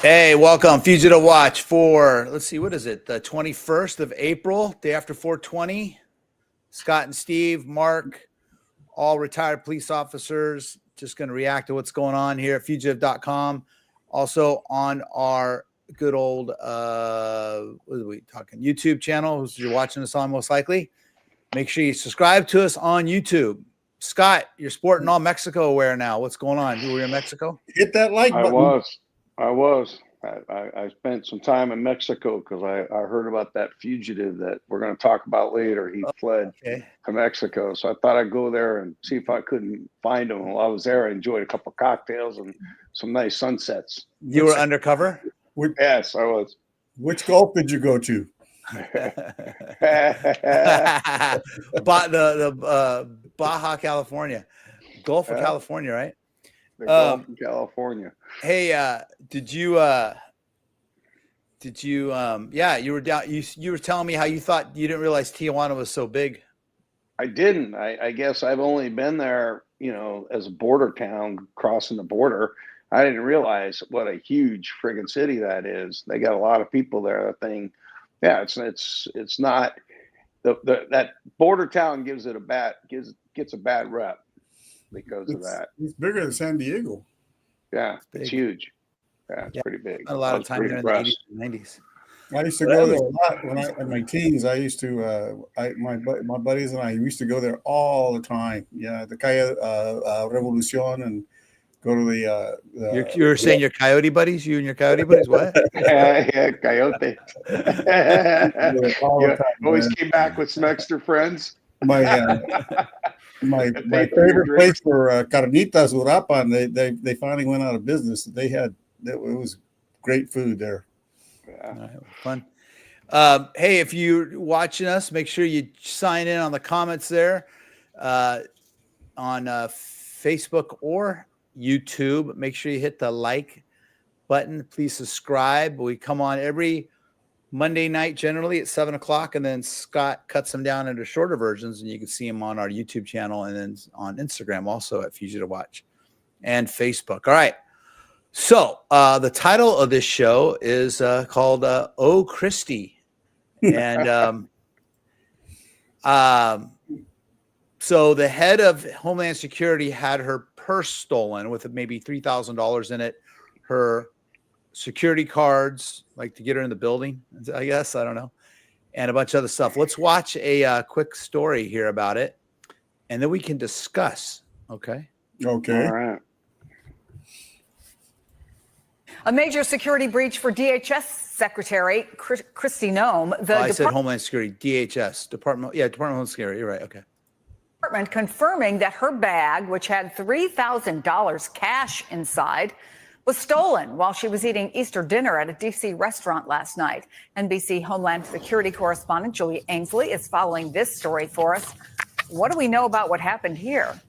Hey, welcome. Fugitive Watch for, let's see, what is it? The 21st of April, day after 420. Scott and Steve, Mark, all retired police officers, just going to react to what's going on here at fugitive.com. Also on our good old, what are we talking? YouTube channel, which you're watching us on most likely. Make sure you subscribe to us on YouTube. Scott, you're sporting all Mexico wear now. What's going on? You were in Mexico? Hit that like button. I was. I spent some time in Mexico because I heard about that fugitive that we're going to talk about later. He fled to Mexico. So I thought I'd go there and see if I couldn't find him. While I was there, I enjoyed a couple of cocktails and some nice sunsets. You were undercover? Yes, I was. Which Gulf did you go to? Baja California. Gulf of California, right? The Gulf of California. Hey, you were down. You were telling me how you thought you didn't realize Tijuana was so big. I didn't. I guess I've only been there, as a border town crossing the border. I didn't realize what a huge friggin' city that is. They got a lot of people there. That thing, it's not that border town gets a bad rep because of that. It's bigger than San Diego. Yeah, it's huge. Yeah, it's pretty big. A lot of time there in the 80s and 90s. I used to go there a lot when in my teens. I used to, my buddies and I used to go there all the time. Yeah, the Calle Revolucion and go to the. You're saying your coyote buddies? You and your coyote buddies? What? yeah, coyote. Always came back with some extra friends. My favorite place for carnitas Uruapan. They finally went out of business. It was great food there. Yeah, all right, fun. Hey, if you're watching us, make sure you sign in on the comments there on Facebook or YouTube. Make sure you hit the like button. Please subscribe. We come on every Monday night, generally at 7 o'clock, and then Scott cuts them down into shorter versions, and you can see them on our YouTube channel and then on Instagram also at Fugitive Watch and Facebook. All right. So the title of this show is called "Oh Kristi," and so the head of Homeland Security had her purse stolen with maybe $3,000 in it, her security cards, like to get her in the building, I guess, I don't know, and a bunch of other stuff. Let's watch a quick story here about it, and then we can discuss. Okay. All right. A major security breach for DHS Secretary Kristi Noem. I said Homeland Security, DHS, Department of Homeland Security. You're right. Okay. Department confirming that her bag, which had $3,000 cash inside, was stolen while she was eating Easter dinner at a D.C. restaurant last night. NBC Homeland Security correspondent Julie Ainsley is following this story for us. What do we know about what happened here?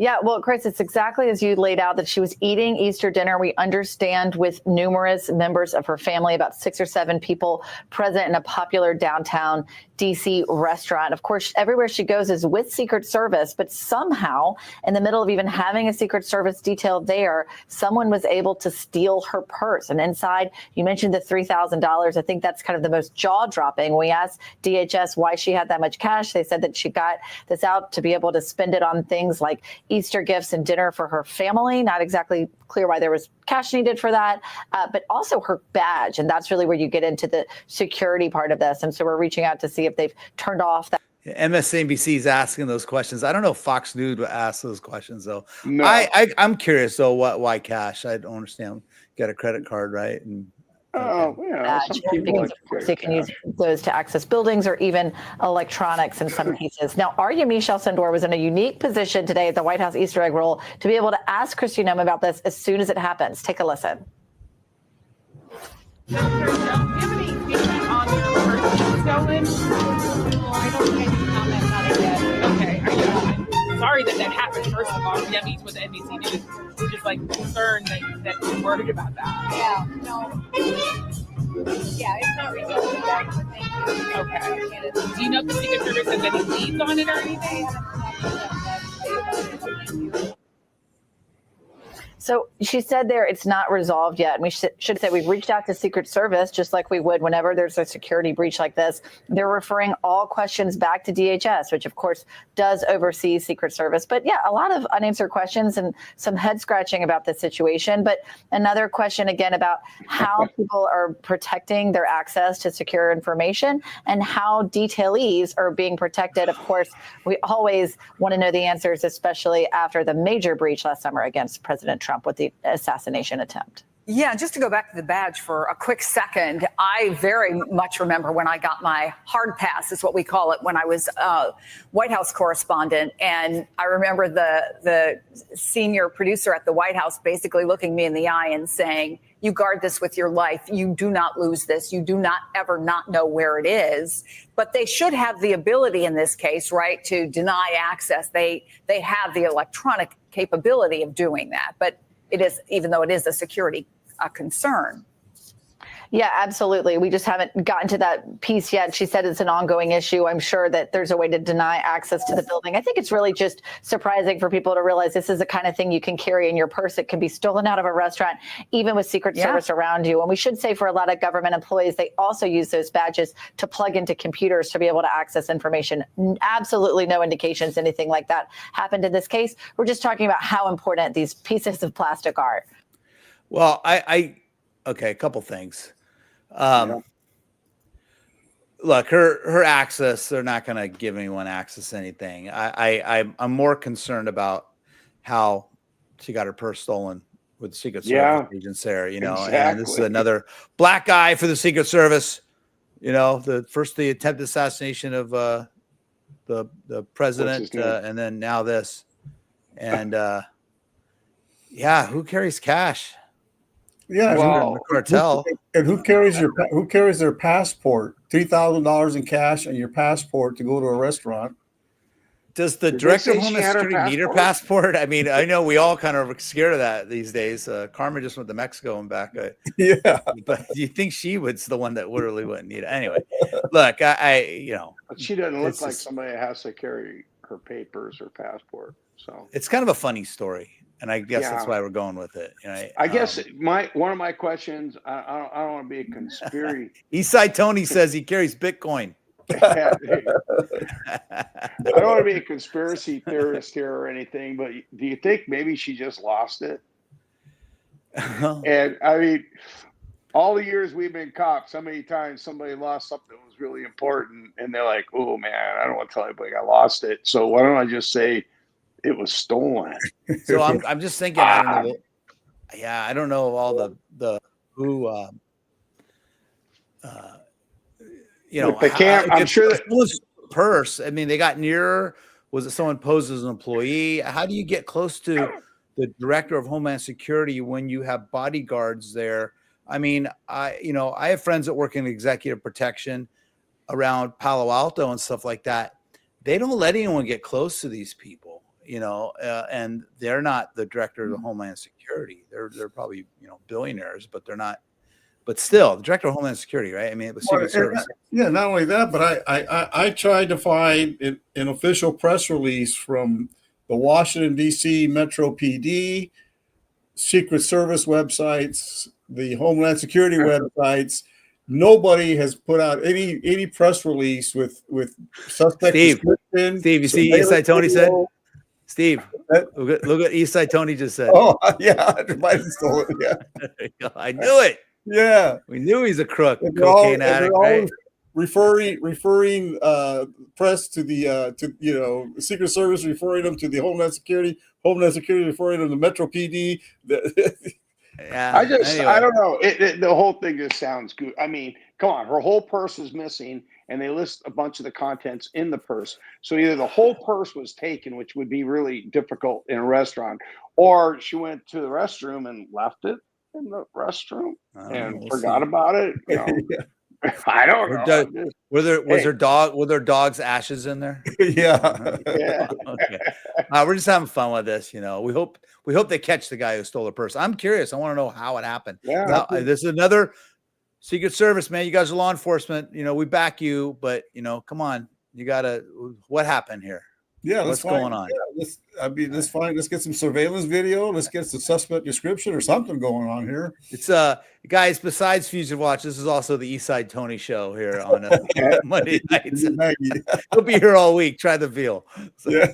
Yeah, well, Chris, it's exactly as you laid out, that she was eating Easter dinner. We understand with numerous members of her family, about 6 or 7 people present in a popular downtown D.C. restaurant. Of course, everywhere she goes is with Secret Service, but somehow in the middle of even having a Secret Service detail there, someone was able to steal her purse. And inside, you mentioned the $3,000. I think that's kind of the most jaw-dropping. We asked DHS why she had that much cash. They said that she got this out to be able to spend it on things like Easter gifts and dinner for her family. Not exactly clear why there was cash needed for that, but also her badge. And that's really where you get into the security part of this. And so we're reaching out to see if they've turned off that. MSNBC is asking those questions. I don't know if Fox News would ask those questions, though. No. I'm curious, though, why cash? I don't understand. Get a credit card, right? And Badge, because of course they can use those to access buildings or even electronics in some cases. Now, Arya Michelle Sandor was in a unique position today at the White House Easter egg roll to be able to ask Kristi Noem about this as soon as it happens. Take a listen. Do you have any feedback on your purse stolen? I don't think I can comment on it yet. Okay. I'm sorry that happened, first of all. That means with NBC News. I'm just concerned that you're worried about that. Yeah, no. Yeah, it's not resolved yet. Thank you. Okay. Do you know if the Secret Service has any leads on it or anything? So she said there it's not resolved yet. And we should say we've reached out to Secret Service just like we would whenever there's a security breach like this. They're referring all questions back to DHS, which of course does oversee Secret Service. But yeah, a lot of unanswered questions and some head scratching about the situation. But another question again about how people are protecting their access to secure information and how detailees are being protected. Of course, we always want to know the answers, especially after the major breach last summer against President Trump with the assassination attempt. Yeah, just to go back to the badge for a quick second, I very much remember when I got my hard pass, is what we call it, when I was White House correspondent. And I remember the senior producer at the White House basically looking me in the eye and saying, you guard this with your life. You do not lose this. You do not ever not know where it is. But they should have the ability in this case, right, to deny access. They have the electronic capability of doing that. But it is, even though it is a security concern. Yeah, absolutely. We just haven't gotten to that piece yet. She said it's an ongoing issue. I'm sure that there's a way to deny access to the building. I think it's really just surprising for people to realize this is the kind of thing you can carry in your purse. It can be stolen out of a restaurant, even with Secret Service around you. And we should say for a lot of government employees, they also use those badges to plug into computers to be able to access information. Absolutely no indications anything like that happened in this case. We're just talking about how important these pieces of plastic are. Well, okay, a couple things. Look, her access, they're not going to give anyone access to anything. I'm more concerned about how she got her purse stolen with Secret Service agents there, you know, and this is another black eye for the Secret Service. You know, the attempted assassination of the president, and then now this, and yeah, who carries cash? Yeah, well, the cartel. And who carries their passport? $3,000 in cash and your passport to go to a restaurant. Does the director of Homeland Security need her passport? I mean, I know we all kind of are scared of that these days. Carmen just went to Mexico and back. Yeah, but do you think she was the one that literally wouldn't need it? Anyway, look, you know, but she doesn't look like somebody that has to carry her papers or passport. So it's kind of a funny story. And I guess that's why we're going with it. You know, I guess one of my questions, I don't want to be a conspiracy. Eastside Tony says he carries Bitcoin. I don't want to be a conspiracy theorist here or anything, but do you think maybe she just lost it? And I mean, all the years we've been cops, so many times somebody lost something that was really important, and they're like, "Oh man, I don't want to tell anybody I lost it." So why don't I just say it was stolen? So I'm just thinking, I don't know. Yeah, I don't know all the who you know, I'm sure that was purse. I mean, they got near. Was it someone posed as an employee? How do you get close to the director of Homeland Security when you have bodyguards there? I mean, I have friends that work in executive protection around Palo Alto and stuff like that. They don't let anyone get close to these people, you know, and they're not the director of the Homeland Security. They're probably, you know, billionaires, but they're not. But still, the director of Homeland Security, right? I mean, it was Secret Service. Yeah, not only that, but I tried to find an official press release from the Washington, D.C. Metro PD, Secret Service websites, the Homeland Security websites. Nobody has put out any press release with suspect description. Steve, you see Eastside Tony said? Steve, look what Eastside Tony just said. Oh, yeah. I knew it. Yeah, we knew he's a crook, cocaine addict, right? Referring press to the Secret Service, referring them to the Homeland Security referring them to Metro PD. Yeah, I don't know. The whole thing just sounds good. I mean, come on, her whole purse is missing, and they list a bunch of the contents in the purse. So either the whole purse was taken, which would be really difficult in a restaurant, or she went to the restroom and left it in the restroom and forgot about it. You know? Yeah. I don't know. Were there dog's ashes in there? Yeah. Yeah. Okay. We're just having fun with this, you know. We hope they catch the guy who stole her purse. I'm curious. I want to know how it happened. Yeah. Now, this is another Secret Service, man. You guys are law enforcement. You know, we back you, but you know, come on. You gotta. What happened here? Yeah. What's going on? let's find. Let's get some surveillance video. Let's get the suspect description or something going on here. It's guys. Besides Fugitive Watch, this is also the East Side Tony show here on Monday nights. He'll be here all week. Try the veal. So. Yeah.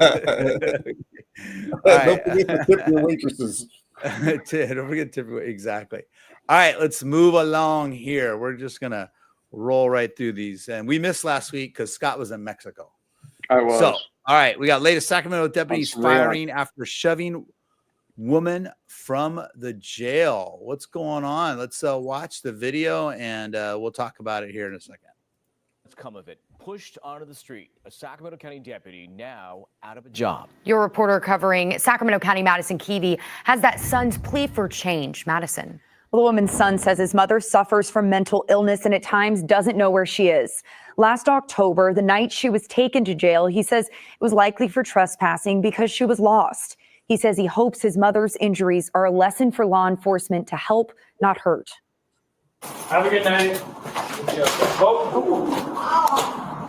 Right. Don't forget to tip your waitresses. Don't forget to tip your exactly. All right, let's move along here. We're just gonna roll right through these, and we missed last week because Scott was in Mexico. I was. So, all right, we got latest Sacramento deputies firing after shoving woman from the jail. What's going on? Let's watch the video, and we'll talk about it here in a second. What's come of it? Pushed onto the street, a Sacramento County deputy now out of a job. Your reporter covering Sacramento County, Madison Keevy, has that son's plea for change. Madison. Well, the woman's son says his mother suffers from mental illness and at times doesn't know where she is. Last October, the night she was taken to jail, he says it was likely for trespassing because she was lost. He says he hopes his mother's injuries are a lesson for law enforcement to help, not hurt. Have a good night.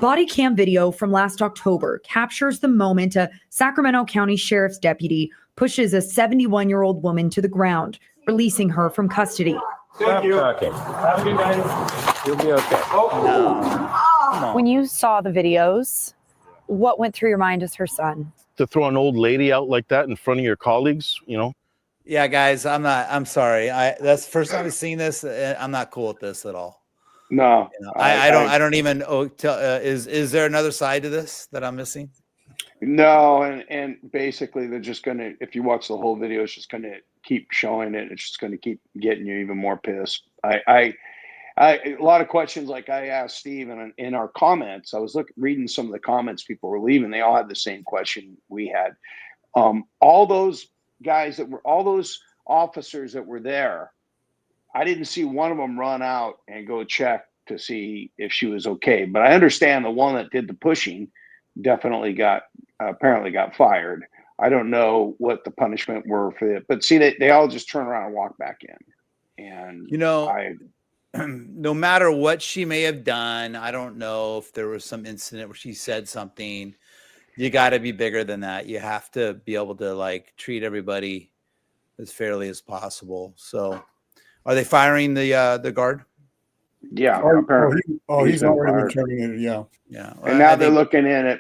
Body cam video from last October captures the moment a Sacramento County Sheriff's deputy pushes a 71-year-old woman to the ground, releasing her from custody. Thank you. Okay. Have a good night. You'll be okay. When you saw the videos, what went through your mind as her son? To throw an old lady out like that in front of your colleagues, Yeah, guys, I'm sorry. That's the first time I've seen this. I'm not cool with this at all. No, I don't even. Is there another side to this that I'm missing? No, and basically they're just gonna. If you watch the whole video, it's just gonna keep showing it. It's just gonna keep getting you even more pissed. A lot of questions like I asked Steve in our comments. I was reading some of the comments people were leaving. They all had the same question we had. All those guys all those officers that were there, I didn't see one of them run out and go check to see if she was okay. But I understand the one that did the pushing definitely apparently got fired. I don't know what the punishment were for it, but see, they all just turn around and walk back in. And no matter what she may have done, I don't know if there was some incident where she said something. You got to be bigger than that. You have to be able to treat everybody as fairly as possible. So, are they firing the guard? Yeah, apparently. He's already been terminated. Yeah. And now they're looking at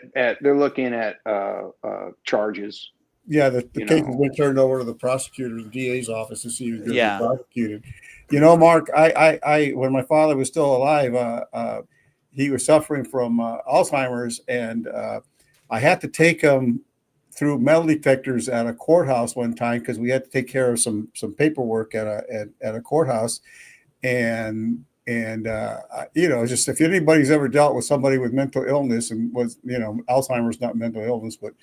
charges. Yeah, the case has been turned over to the prosecutor, the DA's office, to see who's going to be prosecuted. Mark, I when my father was still alive, he was suffering from Alzheimer's, and I had to take him through metal detectors at a courthouse one time because we had to take care of some paperwork at a courthouse, and just if anybody's ever dealt with somebody with mental illness, and was Alzheimer's not mental illness, but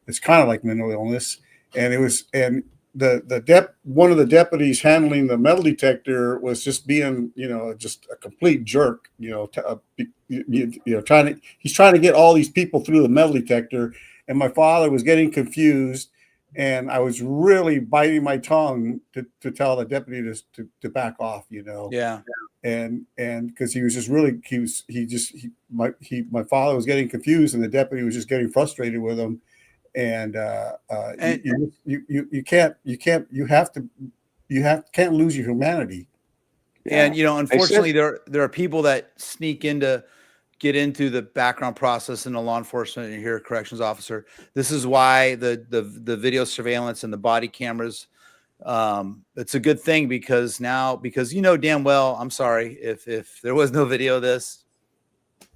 it's kind of like mental illness, and one of the deputies handling the metal detector was just being just a complete jerk, he's trying to get all these people through the metal detector, and my father was getting confused, and I was really biting my tongue to tell the deputy to back off, Yeah. And because he was just really, my father was getting confused, and the deputy was just getting frustrated with him. And you can't lose your humanity. And unfortunately, there are people that get into the background process in the law enforcement, and you're a corrections officer. This is why the video surveillance and the body cameras, it's a good thing because damn well, I'm sorry, if there was no video of this,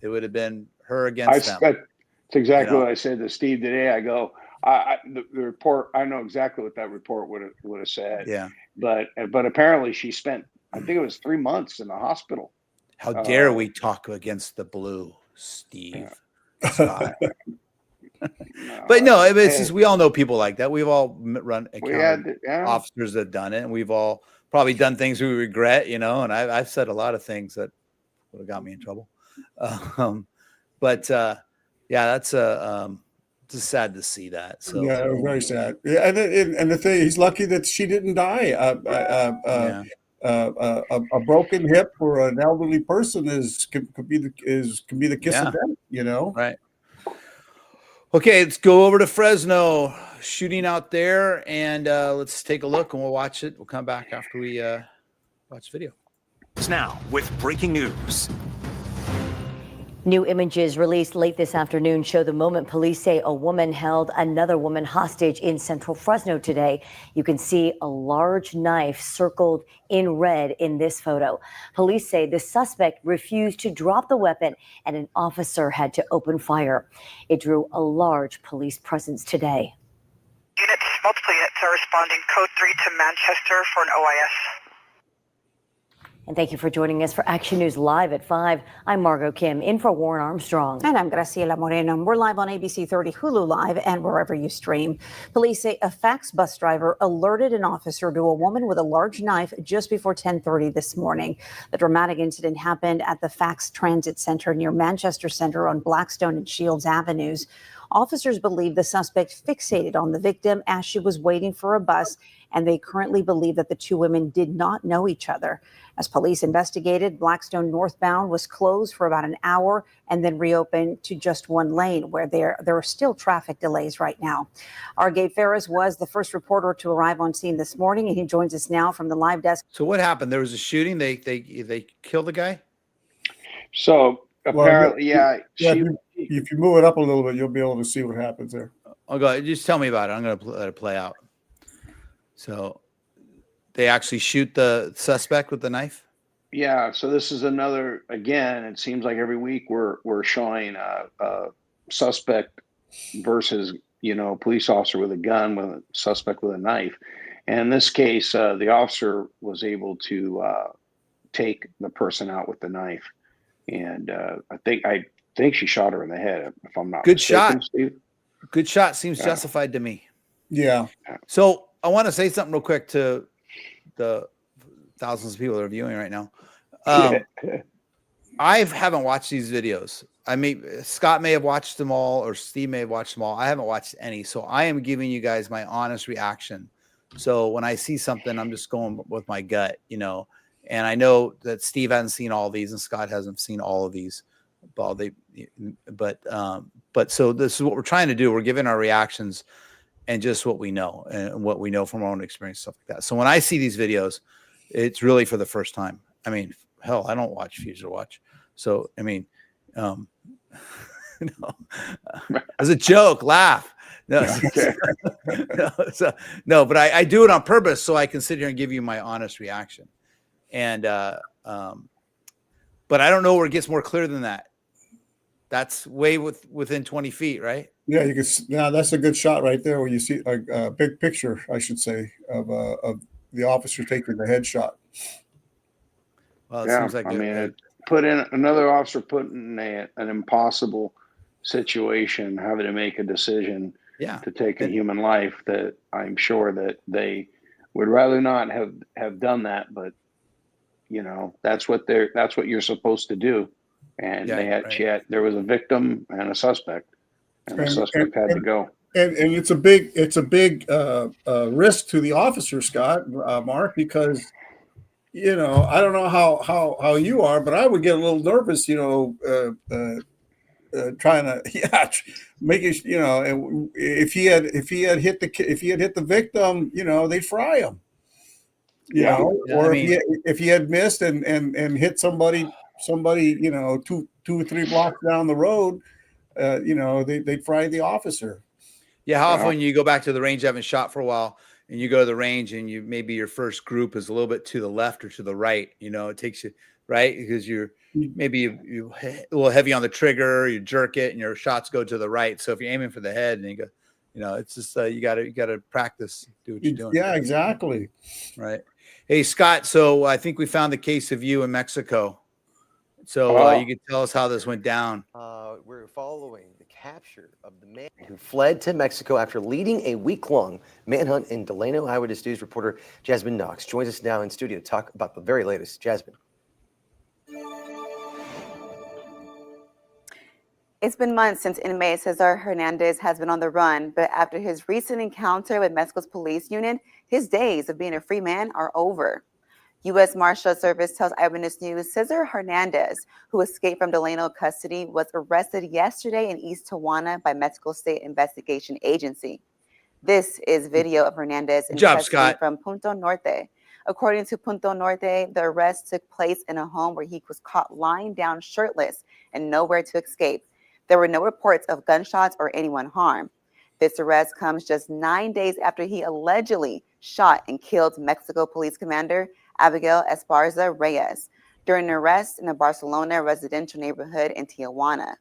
it would have been her against them. That's exactly what I said to Steve today. I go, the report, I know exactly what that report would have said. Yeah. But apparently she spent, I think it was 3 months in the hospital. How dare we talk against the blue, Steve? Yeah. But no, it's just, we all know people like that. We've all run officers that have done it, and we've all probably done things we regret, and I've said a lot of things that would have got me in trouble. That's just sad to see that. So yeah, it was very sad. Yeah, and the thing, he's lucky that she didn't die. A broken hip for an elderly person can be the kiss of death, Right. Okay, let's go over to Fresno Shooting out there, and let's take a look, and we'll watch it. We'll come back after we watch the video. Now with breaking news. New images released late this afternoon show the moment police say a woman held another woman hostage in central Fresno today. You can see a large knife circled in red in this photo. Police say the suspect refused to drop the weapon and an officer had to open fire. It drew a large police presence today. Units, multiple units are responding. Code 3 to Manchester for an OIS. And thank you for joining us for Action News Live at 5. I'm Margot Kim, in for Warren Armstrong. And I'm Graciela Moreno. We're live on ABC 30, Hulu Live, and wherever you stream. Police say a fax bus driver alerted an officer to a woman with a large knife just before 10:30 this morning. The dramatic incident happened at the Fax Transit Center near Manchester Center on Blackstone and Shields Avenues. Officers believe the suspect fixated on the victim as she was waiting for a bus, and they currently believe that the two women did not know each other. As police investigated, Blackstone northbound was closed for about an hour and then reopened to just one lane, where there are still traffic delays right now. Our Gabe Ferris was the first reporter to arrive on scene this morning, and he joins us now from the live desk. So what happened? There was a shooting. They killed the guy. So apparently, if you move it up a little bit, you'll be able to see what happens there. I'll go. Just tell me about it. I'm going to let it play out. So they actually shoot the suspect with the knife? Yeah. So this is another, again, it seems like every week we're showing a suspect versus, police officer with a gun with a suspect with a knife. And in this case, the officer was able to take the person out with the knife. And I think she shot her in the head, if I'm not Good mistaken, shot. Steve. Good shot. Seems justified to me. Yeah. So I want to say something real quick to the thousands of people that are viewing right now. I haven't watched these videos. I mean, Scott may have watched them all, or Steve may have watched them all. I haven't watched any. So I am giving you guys my honest reaction. So when I see something, I'm just going with my gut, and I know that Steve hasn't seen all these and Scott hasn't seen all of these. But so this is what we're trying to do. We're giving our reactions and just what we know and what we know from our own experience, stuff like that. So when I see these videos, it's really for the first time. I mean, hell, I don't watch Future Watch. So, I mean, as a joke, laugh. No, but I do it on purpose so I can sit here and give you my honest reaction. And, but I don't know where it gets more clear than that. That's way within 20 feet, right? Yeah, you can. Now that's a good shot right there, where you see a big picture, I should say, of the officer taking the headshot. Well, it seems like another officer put in an impossible situation, having to make a decision to take a human life. That I'm sure that they would rather not have done that, but that's what you're supposed to do. And there was a victim and a suspect, and the suspect had to go. And it's a big risk to the officer, Scott, Mark, because I don't know how you are, but I would get a little nervous, trying to make it, and if he had hit the victim, they'd fry him. If he had missed and hit somebody, 2 or 3 blocks down the road, they'd fry the officer. Yeah. How often you go back to the range, you haven't shot for a while, and you go to the range and maybe your first group is a little bit to the left or to the right, it takes you right because you're maybe you a little heavy on the trigger, you jerk it and your shots go to the right. So if you're aiming for the head and you go, it's just, you gotta practice, do what you're doing. Yeah, exactly. Right. Hey, Scott. So I think we found the case of you in Mexico. So you can tell us how this went down. We're following the capture of the man who fled to Mexico after leading a week-long manhunt in Delano. Eyewitness News reporter Jasmine Knox joins us now in studio to talk about the very latest. Jasmine. It's been months since inmate Cesar Hernandez has been on the run, but after his recent encounter with Mexico's police unit, his days of being a free man are over. U.S. Marshal Service tells Eyewitness News Cesar Hernandez, who escaped from Delano custody, was arrested yesterday in East Tijuana by Mexico State Investigation Agency. This is video of Hernandez in Good job, custody Scott. from Punto Norte. According to Punto Norte, the arrest took place in a home where he was caught lying down shirtless and nowhere to escape. There were no reports of gunshots or anyone harmed. This arrest comes just 9 days after he allegedly shot and killed Mexico Police Commander Abigail Esparza Reyes during an arrest in a Barcelona residential neighborhood in Tijuana.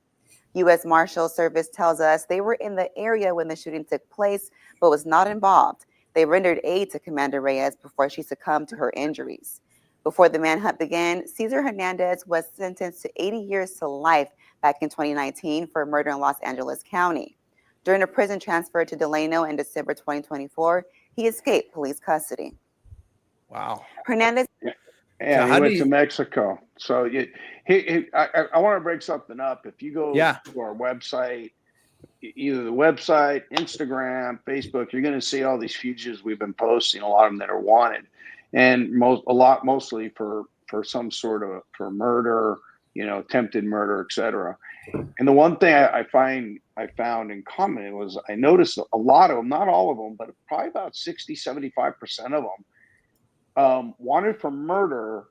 U.S. Marshal Service tells us they were in the area when the shooting took place, but was not involved. They rendered aid to Commander Reyes before she succumbed to her injuries. Before the manhunt began, Cesar Hernandez was sentenced to 80 years to life back in 2019 for murder in Los Angeles County. During a prison transfer to Delano in December 2024, he escaped police custody. Wow. Hernandez. Yeah, he went to Mexico. So I want to break something up. If you go to our website, either the website, Instagram, Facebook, you're going to see all these fugitives we've been posting, a lot of them that are wanted, and mostly for some sort of for murder, attempted murder, etc. And the one thing I found in common was I noticed a lot of them, not all of them, but probably about 60-75% of them wanted for murder,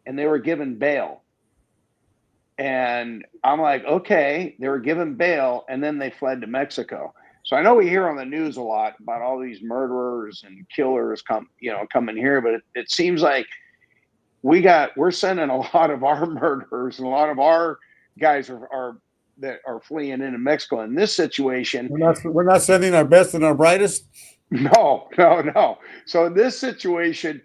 and they were given bail. And I'm like, okay, they were given bail, and then they fled to Mexico. So I know we hear on the news a lot about all these murderers and killers coming here, but it seems like we're sending a lot of our murderers and a lot of our guys that are fleeing into Mexico. In this situation, we're not sending our best and our brightest. No. So in this situation,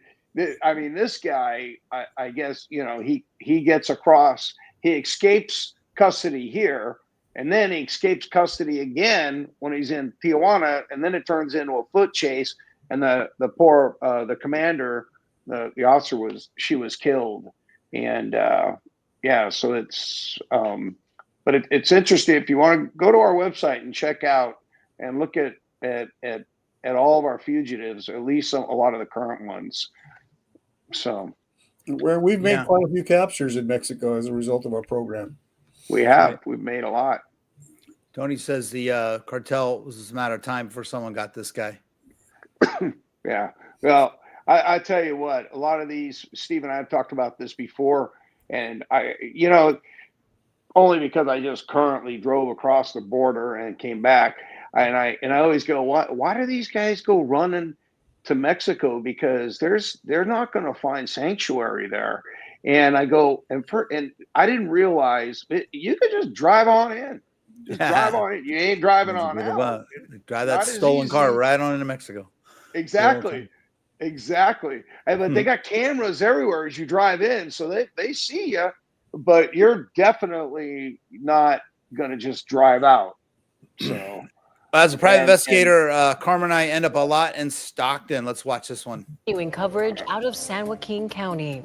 I mean, this guy, I guess, he gets across, he escapes custody here, and then he escapes custody again when he's in Tijuana, and then it turns into a foot chase, and the poor, the commander, the officer was killed. And so it's, but it's interesting. If you want to go to our website and check out and look at all of our fugitives, at least a lot of the current ones. So where we've made quite a few captures in Mexico as a result of our program. We've made a lot. Tony says the cartel was just a matter of time before someone got this guy. Yeah. Well, I tell you what, a lot of these, Steve and I have talked about this before, and only because I just currently drove across the border and came back, and I always go, why do these guys go running to Mexico? Because they're not going to find sanctuary there. And I go, and I didn't realize you could just drive on in. Drive on in. You ain't driving on out. Drive that stolen car right on into Mexico. Exactly. And they got cameras everywhere as you drive in, so they see you, but you're definitely not going to just drive out. So as a private investigator, Carmen and I end up a lot in Stockton. Let's watch this one. Continuing coverage out of San Joaquin County.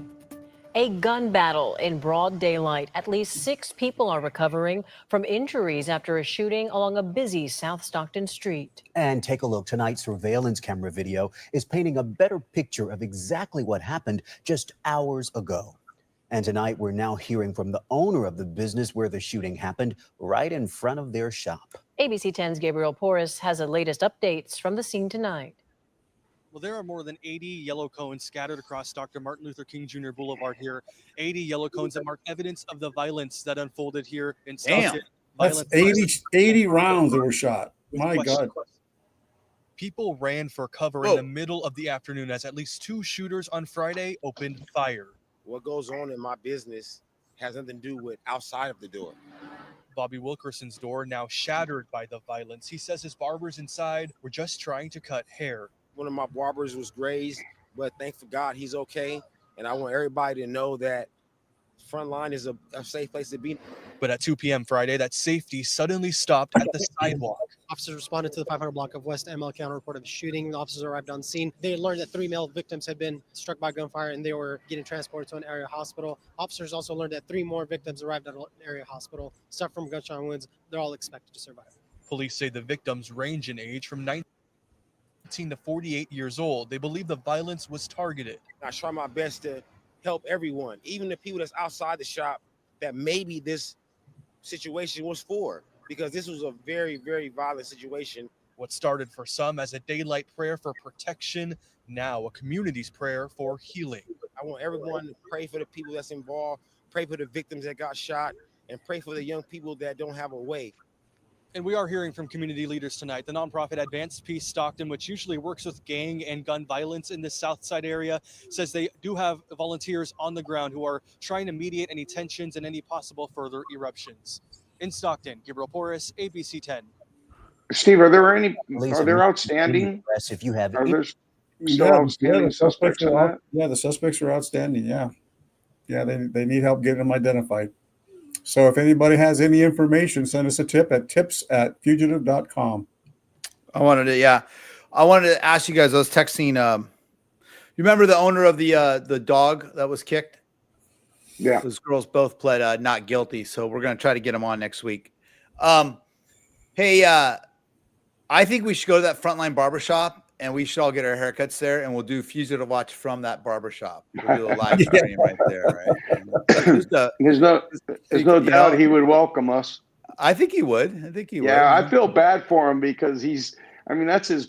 A gun battle in broad daylight. At least 6 people are recovering from injuries after a shooting along a busy South Stockton street. And take a look. Tonight's surveillance camera video is painting a better picture of exactly what happened just hours ago. And tonight we're now hearing from the owner of the business where the shooting happened, right in front of their shop. ABC 10's Gabriel Porras has the latest updates from the scene tonight. Well, there are more than 80 yellow cones scattered across Dr. Martin Luther King Jr. Boulevard here. 80 yellow cones that mark evidence of the violence that unfolded here in Stockton. That's 80 rounds that were shot. My God. People ran for cover in the middle of the afternoon as at least 2 shooters on Friday opened fire. What goes on in my business has nothing to do with outside of the door. Bobby Wilkerson's door now shattered by the violence. He says his barbers inside were just trying to cut hair. One of my barbers was grazed, but thank God he's okay. And I want everybody to know that Frontline is a safe place to be. But at 2 p.m. Friday, that safety suddenly stopped at the sidewalk. Officers responded to the 500 block of West ML County report of a shooting. The officers arrived on scene. They learned that 3 male victims had been struck by gunfire and they were getting transported to an area hospital. Officers also learned that 3 more victims arrived at an area hospital, suffered from gunshot wounds. They're all expected to survive. Police say the victims range in age from 19. 18 to 48 years old. They believe the violence was targeted. I try my best to help everyone, even the people that's outside the shop that maybe this situation was for, because this was a very, very violent situation. What started for some as a daylight prayer for protection, now a community's prayer for healing. I want everyone to pray for the people that's involved, pray for the victims that got shot, and pray for the young people that don't have a way. And we are hearing from community leaders tonight. The nonprofit Advanced Peace Stockton, which usually works with gang and gun violence in the South Side area, says they do have volunteers on the ground who are trying to mediate any tensions and any possible further eruptions. In Stockton, Gabriel Porras, ABC 10. Steve, are there outstanding? If you have, are there still outstanding suspects in that? Yeah, the suspects are outstanding. Yeah, they need help getting them identified. So if anybody has any information, send us a tip at tips@fugitive.com. I wanted to ask you guys. I was texting. You remember the owner of the dog that was kicked? Yeah, those girls both pled not guilty. So we're gonna try to get them on next week. Hey, I think we should go to that Frontline barbershop and we should all get our haircuts there, and we'll do Fugitive Watch from that barbershop. We'll do a live stream right there, right? There's no doubt he would welcome us. I think he would. Yeah, I feel bad for him because that's his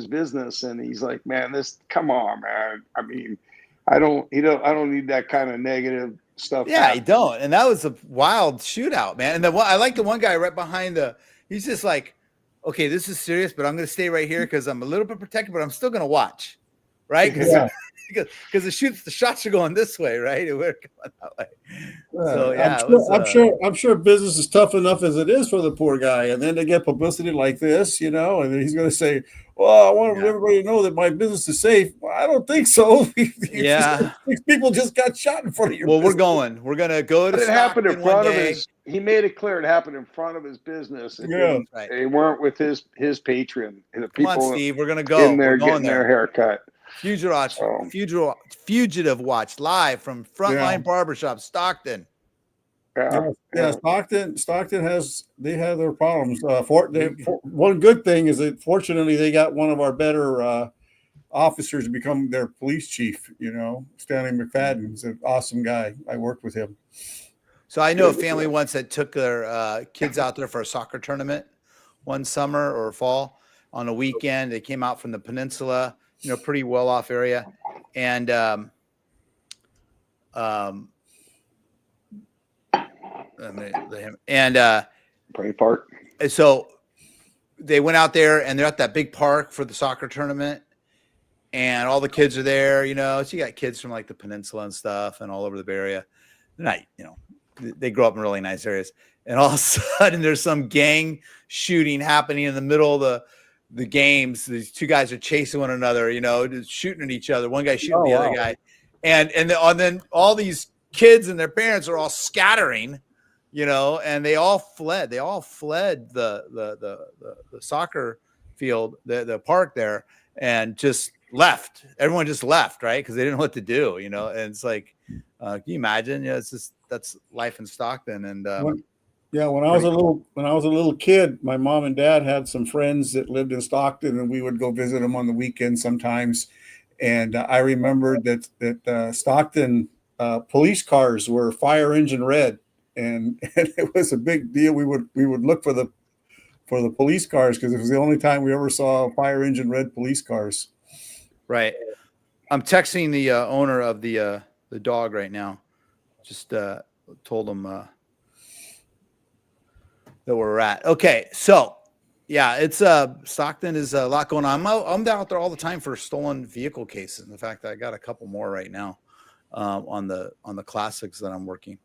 business, and he's like, man, come on, man. I mean, I don't need that kind of negative stuff. Yeah, I don't. And that was a wild shootout, man. And I like the one guy right behind he's just like, okay, this is serious, but I'm going to stay right here because I'm a little bit protected, but I'm still going to watch, right? Because the shots are going this way, right? And we're going that way. So yeah, I'm sure business is tough enough as it is for the poor guy, and then they get publicity like this, and then he's going to say, "Well, I want everybody to know that my business is safe." Well, I don't think so. Yeah, people just got shot in front of your. Well, business. We're going to go to. It happened in front of his. He made it clear it happened in front of his business. They weren't with his patron. And the people Come on, Steve. We're going to go in there getting their haircut. Fugitive Watch live from Frontline Barbershop, Stockton. Yeah. Stockton have their problems. One good thing is that fortunately they got one of our better officers to become their police chief. Stanley McFadden is an awesome guy. I worked with him. So I know a family once that took their kids out there for a soccer tournament one summer or fall on a weekend. They came out from the peninsula, pretty well off area. And Prairie Park. So they went out there and they're at that big park for the soccer tournament, and all the kids are there. So you got kids from like the peninsula and stuff, and all over the Bay Area. They're not, they grow up in really nice areas, and all of a sudden there's some gang shooting happening in the middle of the games. These two guys are chasing one another, just shooting at each other. One guy shooting the other guy, and then all these kids and their parents are all scattering, and they all fled. They all fled the soccer field, the park there, and just left. Everyone just left, right? Because they didn't know what to do, and it's like, can you imagine? That's life in Stockton. And when I was a little kid, my mom and dad had some friends that lived in Stockton, and we would go visit them on the weekend sometimes. And I remembered that Stockton police cars were fire engine red, and it was a big deal. We would look for the police cars because it was the only time we ever saw fire engine red police cars. Right. I'm texting the owner of the dog right now. Just told him that we're at. Okay, so yeah, it's Stockton is a lot going on. I'm out there all the time for stolen vehicle cases. In fact, I got a couple more right now on the classics that I'm working.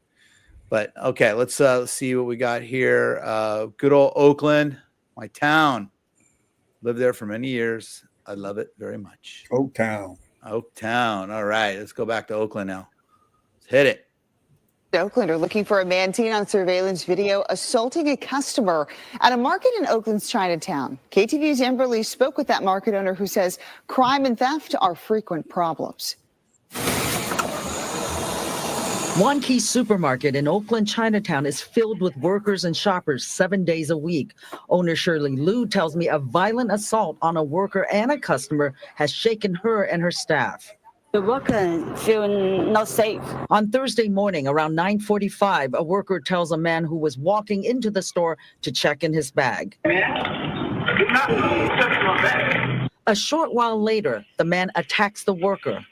But okay, let's see what we got here. Good old Oakland, my town. Lived there for many years. I love it very much. Oaktown. All right, let's go back to Oakland now. Let's hit it. Oakland are looking for a man seen on surveillance video assaulting a customer at a market in Oakland's Chinatown. KTVU's Amber Lee spoke with that market owner who says crime and theft are frequent problems. One key supermarket in Oakland, Chinatown is filled with workers and shoppers 7 days a week. Owner Shirley Liu tells me a violent assault on a worker and a customer has shaken her and her staff. The worker feel not safe. On Thursday morning around 9:45, a worker tells a man who was walking into the store to check in his bag. A short while later, the man attacks the worker.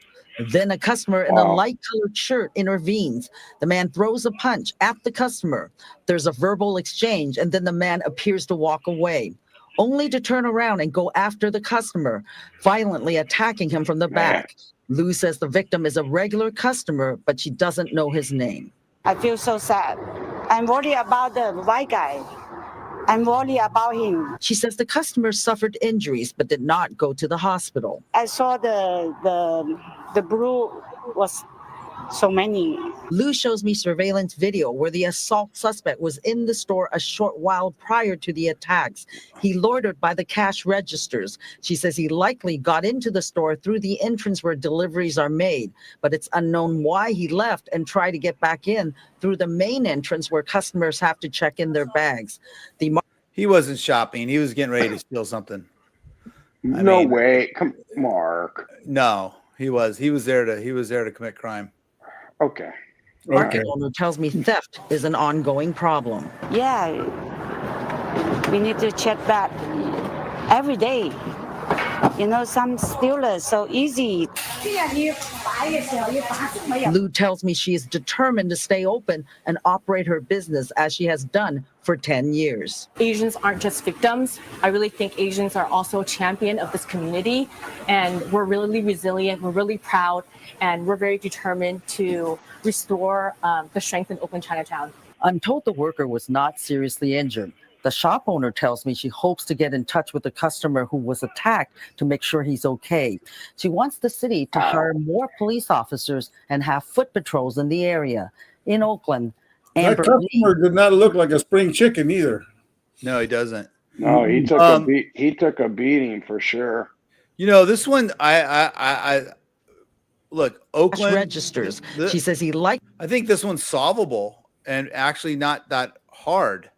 Then a customer in a light-colored shirt intervenes. The man throws a punch at the customer. There's a verbal exchange, and then the man appears to walk away, only to turn around and go after the customer, violently attacking him from the back. Lou says the victim is a regular customer, but she doesn't know his name. I feel so sad. I'm worried about the white guy. I'm worried about him. She says the customer suffered injuries but did not go to the hospital. I saw the blue was so many. Lou shows me surveillance video where the assault suspect was in the store a short while prior to the attacks. He loitered by the cash registers. She says he likely got into the store through the entrance where deliveries are made, but it's unknown why he left and tried to get back in through the main entrance where customers have to check in their bags. He wasn't shopping. He was getting ready to steal something. No way. Come, Mark. No, he was there to commit crime. Okay. Market owner tells me theft is an ongoing problem. Yeah, we need to check that every day. You know, some stealers so easy. Lou tells me she is determined to stay open and operate her business as she has done for 10 years. Asians aren't just victims. I really think Asians are also a champion of this community, and we're really resilient, we're really proud, and we're very determined to restore the strength in Oakland Chinatown. I'm told the worker was not seriously injured. The shop owner tells me she hopes to get in touch with the customer who was attacked to make sure he's okay. She wants the city to hire more police officers and have foot patrols in the area. In Oakland, that customer did not look like a spring chicken either. No, he doesn't. No, he took a beating for sure. You know, this one, I look, Oakland registers. She says he liked. I think this one's solvable and actually not that hard.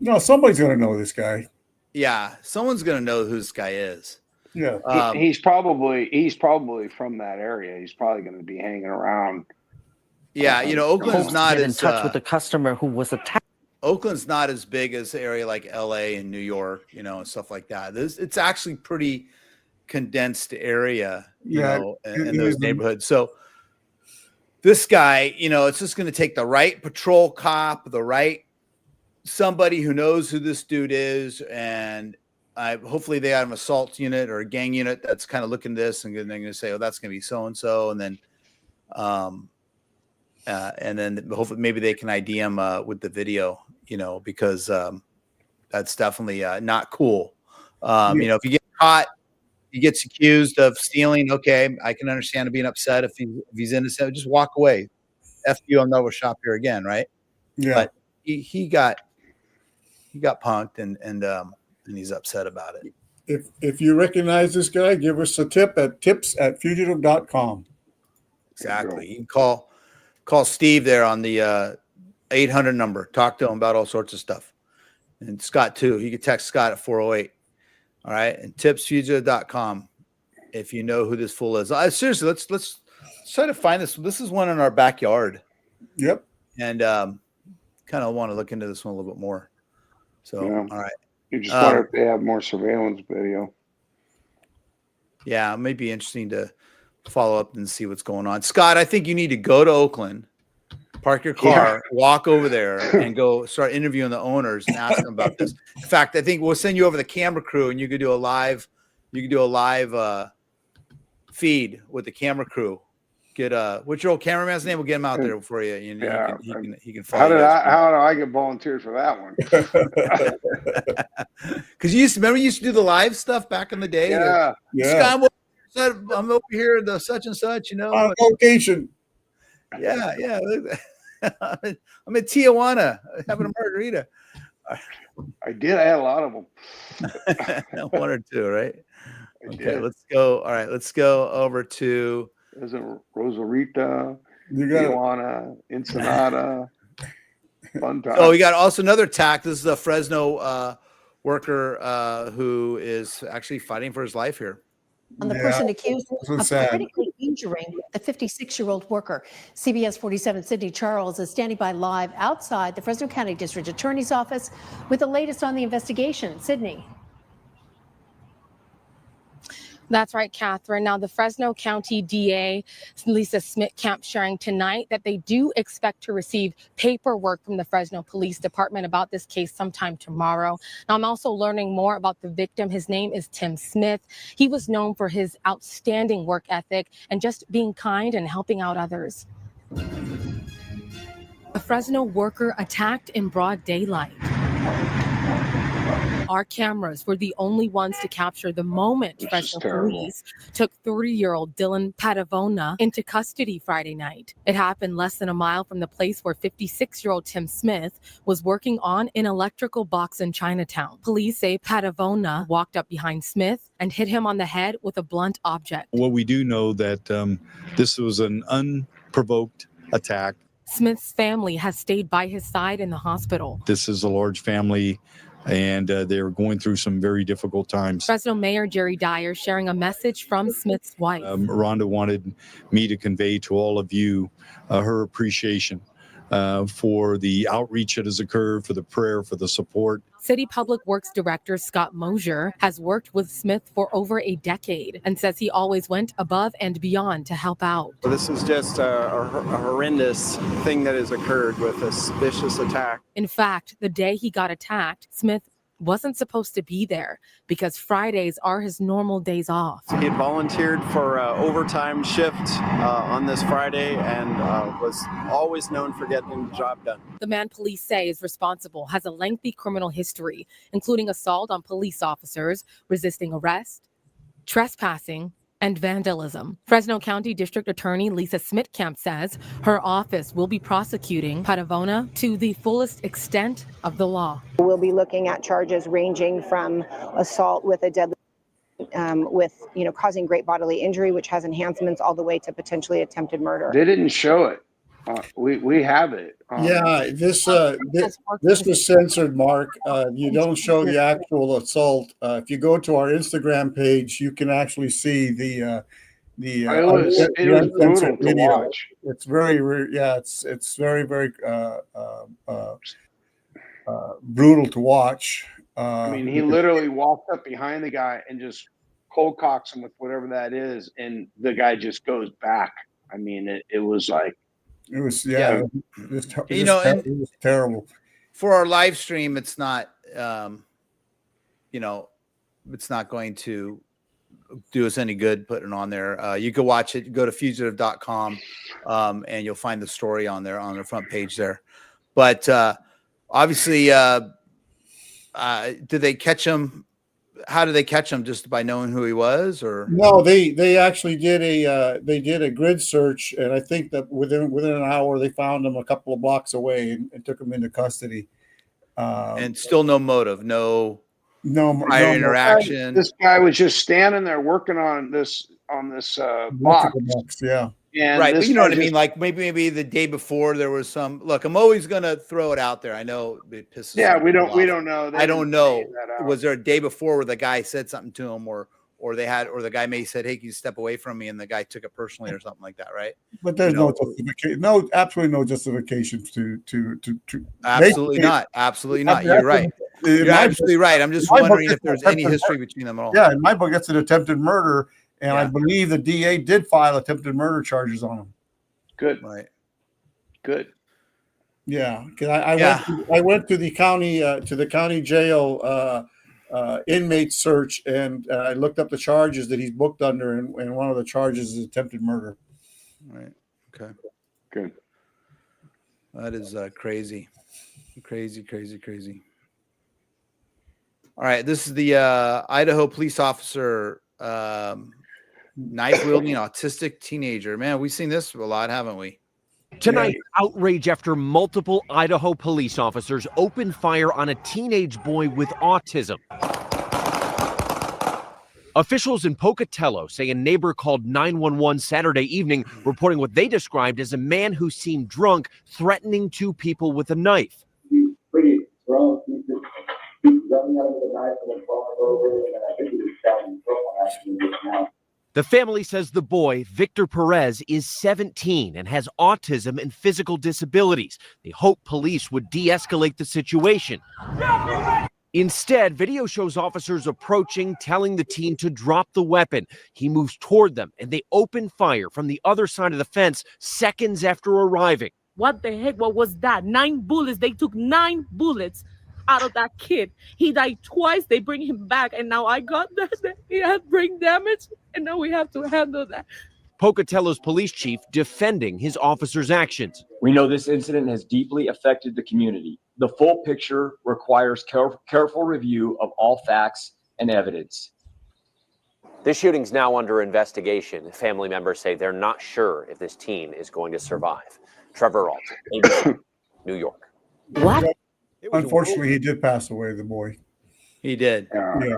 No, somebody's going to know this guy. Yeah, someone's going to know who this guy is. Yeah, he's probably from that area. He's probably going to be hanging around. Yeah, you know, Oakland's not in as touch with the customer who was attacked. Oakland's not as big as an area like LA and New York, you know, and stuff like that. It's actually pretty condensed area, you know, in those neighborhoods. So this guy, you know, it's just going to take the right patrol cop, the right somebody who knows who this dude is, and hopefully they have an assault unit or a gang unit that's kind of looking at this and they're going to say, oh, that's going to be so and so, and then hopefully maybe they can ID him with the video, you know, because that's definitely not cool. You know, if you get caught, he gets accused of stealing. Okay, I can understand being upset if he's innocent. Just walk away. F you, I'll never shop here again, right? Yeah. But he got punked and he's upset about it. If you recognize this guy, give us a tip at tips@fugitive.com. Exactly. You can call Steve there on the 800 number. Talk to him about all sorts of stuff. And Scott too. You can text Scott at 408. All right. And tipsfugitive.com if you know who this fool is. Seriously, let's try to find this. This is one in our backyard. Yep. And kind of want to look into this one a little bit more. So, yeah. All right. You just wonder if they have more surveillance video. Yeah, it may be interesting to follow up and see what's going on. Scott, I think you need to go to Oakland, park your car, walk over there, and go start interviewing the owners and ask them about this. In fact, I think we'll send you over the camera crew, and you could do a live. Feed with the camera crew. Get what's your old cameraman's name? We'll get him out there for you. You know, he can follow. How do I get volunteered for that one? Because you used to do the live stuff back in the day. Yeah. Scott, I'm over here at the such and such. You know, on location. Yeah. I'm in Tijuana having a margarita. I did. I had a lot of them. One or two, right? Okay, let's go. All right, let's go over to. Is it Rosarita? Tijuana, Ensenada. Fun time. Oh, we got also another attack. This is a Fresno worker who is actually fighting for his life here. On the person accused of critically injuring the 56-year-old worker. CBS 47 Sydney Charles is standing by live outside the Fresno County District Attorney's office with the latest on the investigation. Sydney. That's right, Catherine. Now, the Fresno County DA, Lisa Smith-Camp, sharing tonight that they do expect to receive paperwork from the Fresno Police Department about this case sometime tomorrow. Now, I'm also learning more about the victim. His name is Tim Smith. He was known for his outstanding work ethic and just being kind and helping out others. A Fresno worker attacked in broad daylight. Our cameras were the only ones to capture the moment Fresno police took 30-year-old Dylan Padavona into custody Friday night. It happened less than a mile from the place where 56-year-old Tim Smith was working on an electrical box in Chinatown. Police say Padavona walked up behind Smith and hit him on the head with a blunt object. Well, we do know that this was an unprovoked attack. Smith's family has stayed by his side in the hospital. This is a large family, and they're going through some very difficult times. Fresno Mayor Jerry Dyer sharing a message from Smith's wife. Rhonda wanted me to convey to all of you her appreciation for the outreach that has occurred, for the prayer, for the support. City Public Works Director Scott Mosier has worked with Smith for over a decade and says he always went above and beyond to help out. This is just a horrendous thing that has occurred with this vicious attack. In fact, the day he got attacked, Smith wasn't supposed to be there because Fridays are his normal days off. He had volunteered for an overtime shift on this Friday and was always known for getting the job done. The man police say is responsible has a lengthy criminal history, including assault on police officers, resisting arrest, trespassing, and vandalism. Fresno County District Attorney Lisa Smith-Camp says her office will be prosecuting Padavona to the fullest extent of the law. We'll be looking at charges ranging from assault with a deadly causing great bodily injury, which has enhancements, all the way to potentially attempted murder. They didn't show it. We have it. This was censored, Mark. You don't show the actual assault. If you go to our Instagram page, you can actually see the it was brutal to watch. It's very it's very brutal to watch. I mean, he literally walked up behind the guy and just cold cocks him with whatever that is, and the guy just goes back. I mean, it was like. It was and it was terrible. For our live stream, it's not it's not going to do us any good putting it on there. You can watch it. Go to fugitive.com and you'll find the story on there on the front page there. But obviously, did they catch him? How did they catch him? Just by knowing who he was, or no? They actually did a grid search, and I think that within an hour they found him a couple of blocks away and took him into custody. And still no motive, no interaction. This guy was just standing there working on this box. Yeah. And right, but you know what I mean? Like maybe the day before there was some. Look, I'm always gonna throw it out there. I know it pisses. Yeah, we don't know. I don't know. Was there a day before where the guy said something to him, or the guy may have said, "Hey, can you step away from me?" and the guy took it personally or something like that, right? But there's no justification. Absolutely no justification to. Absolutely not. Absolutely not. You're right. You're absolutely right. I'm just wondering if there's any history between them at all. Yeah, in my book, it's an attempted murder. And I believe the DA did file attempted murder charges on him. Good. Right. Good. Yeah, because I went to the county jail inmate search, and I looked up the charges that he's booked under, and one of the charges is attempted murder. Right. Okay. Good. That is crazy. Crazy. All right. This is the Idaho police officer. Knife-wielding autistic teenager. Man, we've seen this a lot, haven't we? Tonight, outrage after multiple Idaho police officers opened fire on a teenage boy with autism. Officials in Pocatello say a neighbor called 911 Saturday evening reporting what they described as a man who seemed drunk threatening two people with a knife. Pretty drunk. He's just running out with a knife and falling over, and I think he was shouting now. The family says the boy, Victor Perez, is 17 and has autism and physical disabilities. They hope police would de-escalate the situation. Instead, video shows officers approaching, telling the teen to drop the weapon. He moves toward them, and they open fire from the other side of the fence seconds after arriving. What the heck? What was that? 9 bullets. They took 9 bullets out of that kid. He died twice. They bring him back, and now I got that. He had brain damage, and now we have to handle that. Pocatello's police chief defending his officer's actions. We know this incident has deeply affected the community. The full picture requires careful review of all facts and evidence. This shooting's now under investigation. Family members say they're not sure if this teen is going to survive. Trevor Alt, ABC, New York. What? Unfortunately, he did pass away, the boy. He did. Yeah.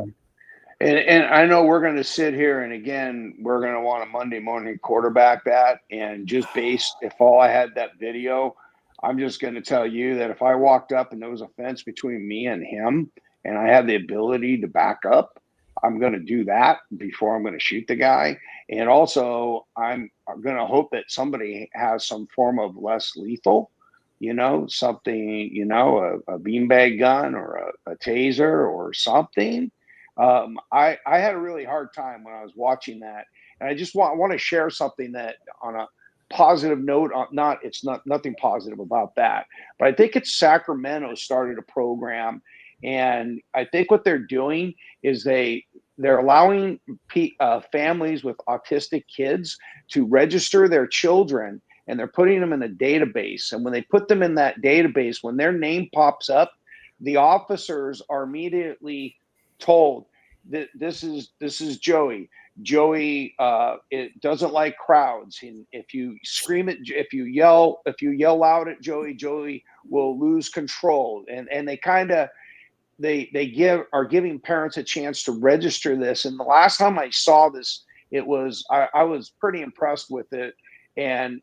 And I know we're going to sit here, and again, we're going to want a Monday morning quarterback that. And just based, if all I had that video, I'm just going to tell you that if I walked up and there was a fence between me and him, and I had the ability to back up, I'm going to do that before I'm going to shoot the guy. And also, I'm going to hope that somebody has some form of less lethal, something, a beanbag gun or a taser or something. I had a really hard time when I was watching that, and I just want to share something that on a positive note. It's not nothing positive about that, but I think it's Sacramento started a program, and I think what they're doing is they're allowing families with autistic kids to register their children, and they're putting them in a database. And when they put them in that database, when their name pops up, the officers are immediately told that this is Joey. Joey it doesn't like crowds. And if you scream at, if you yell out at Joey, Joey will lose control. And they kind of are giving parents a chance to register this. And the last time I saw this, it was I was pretty impressed with it, and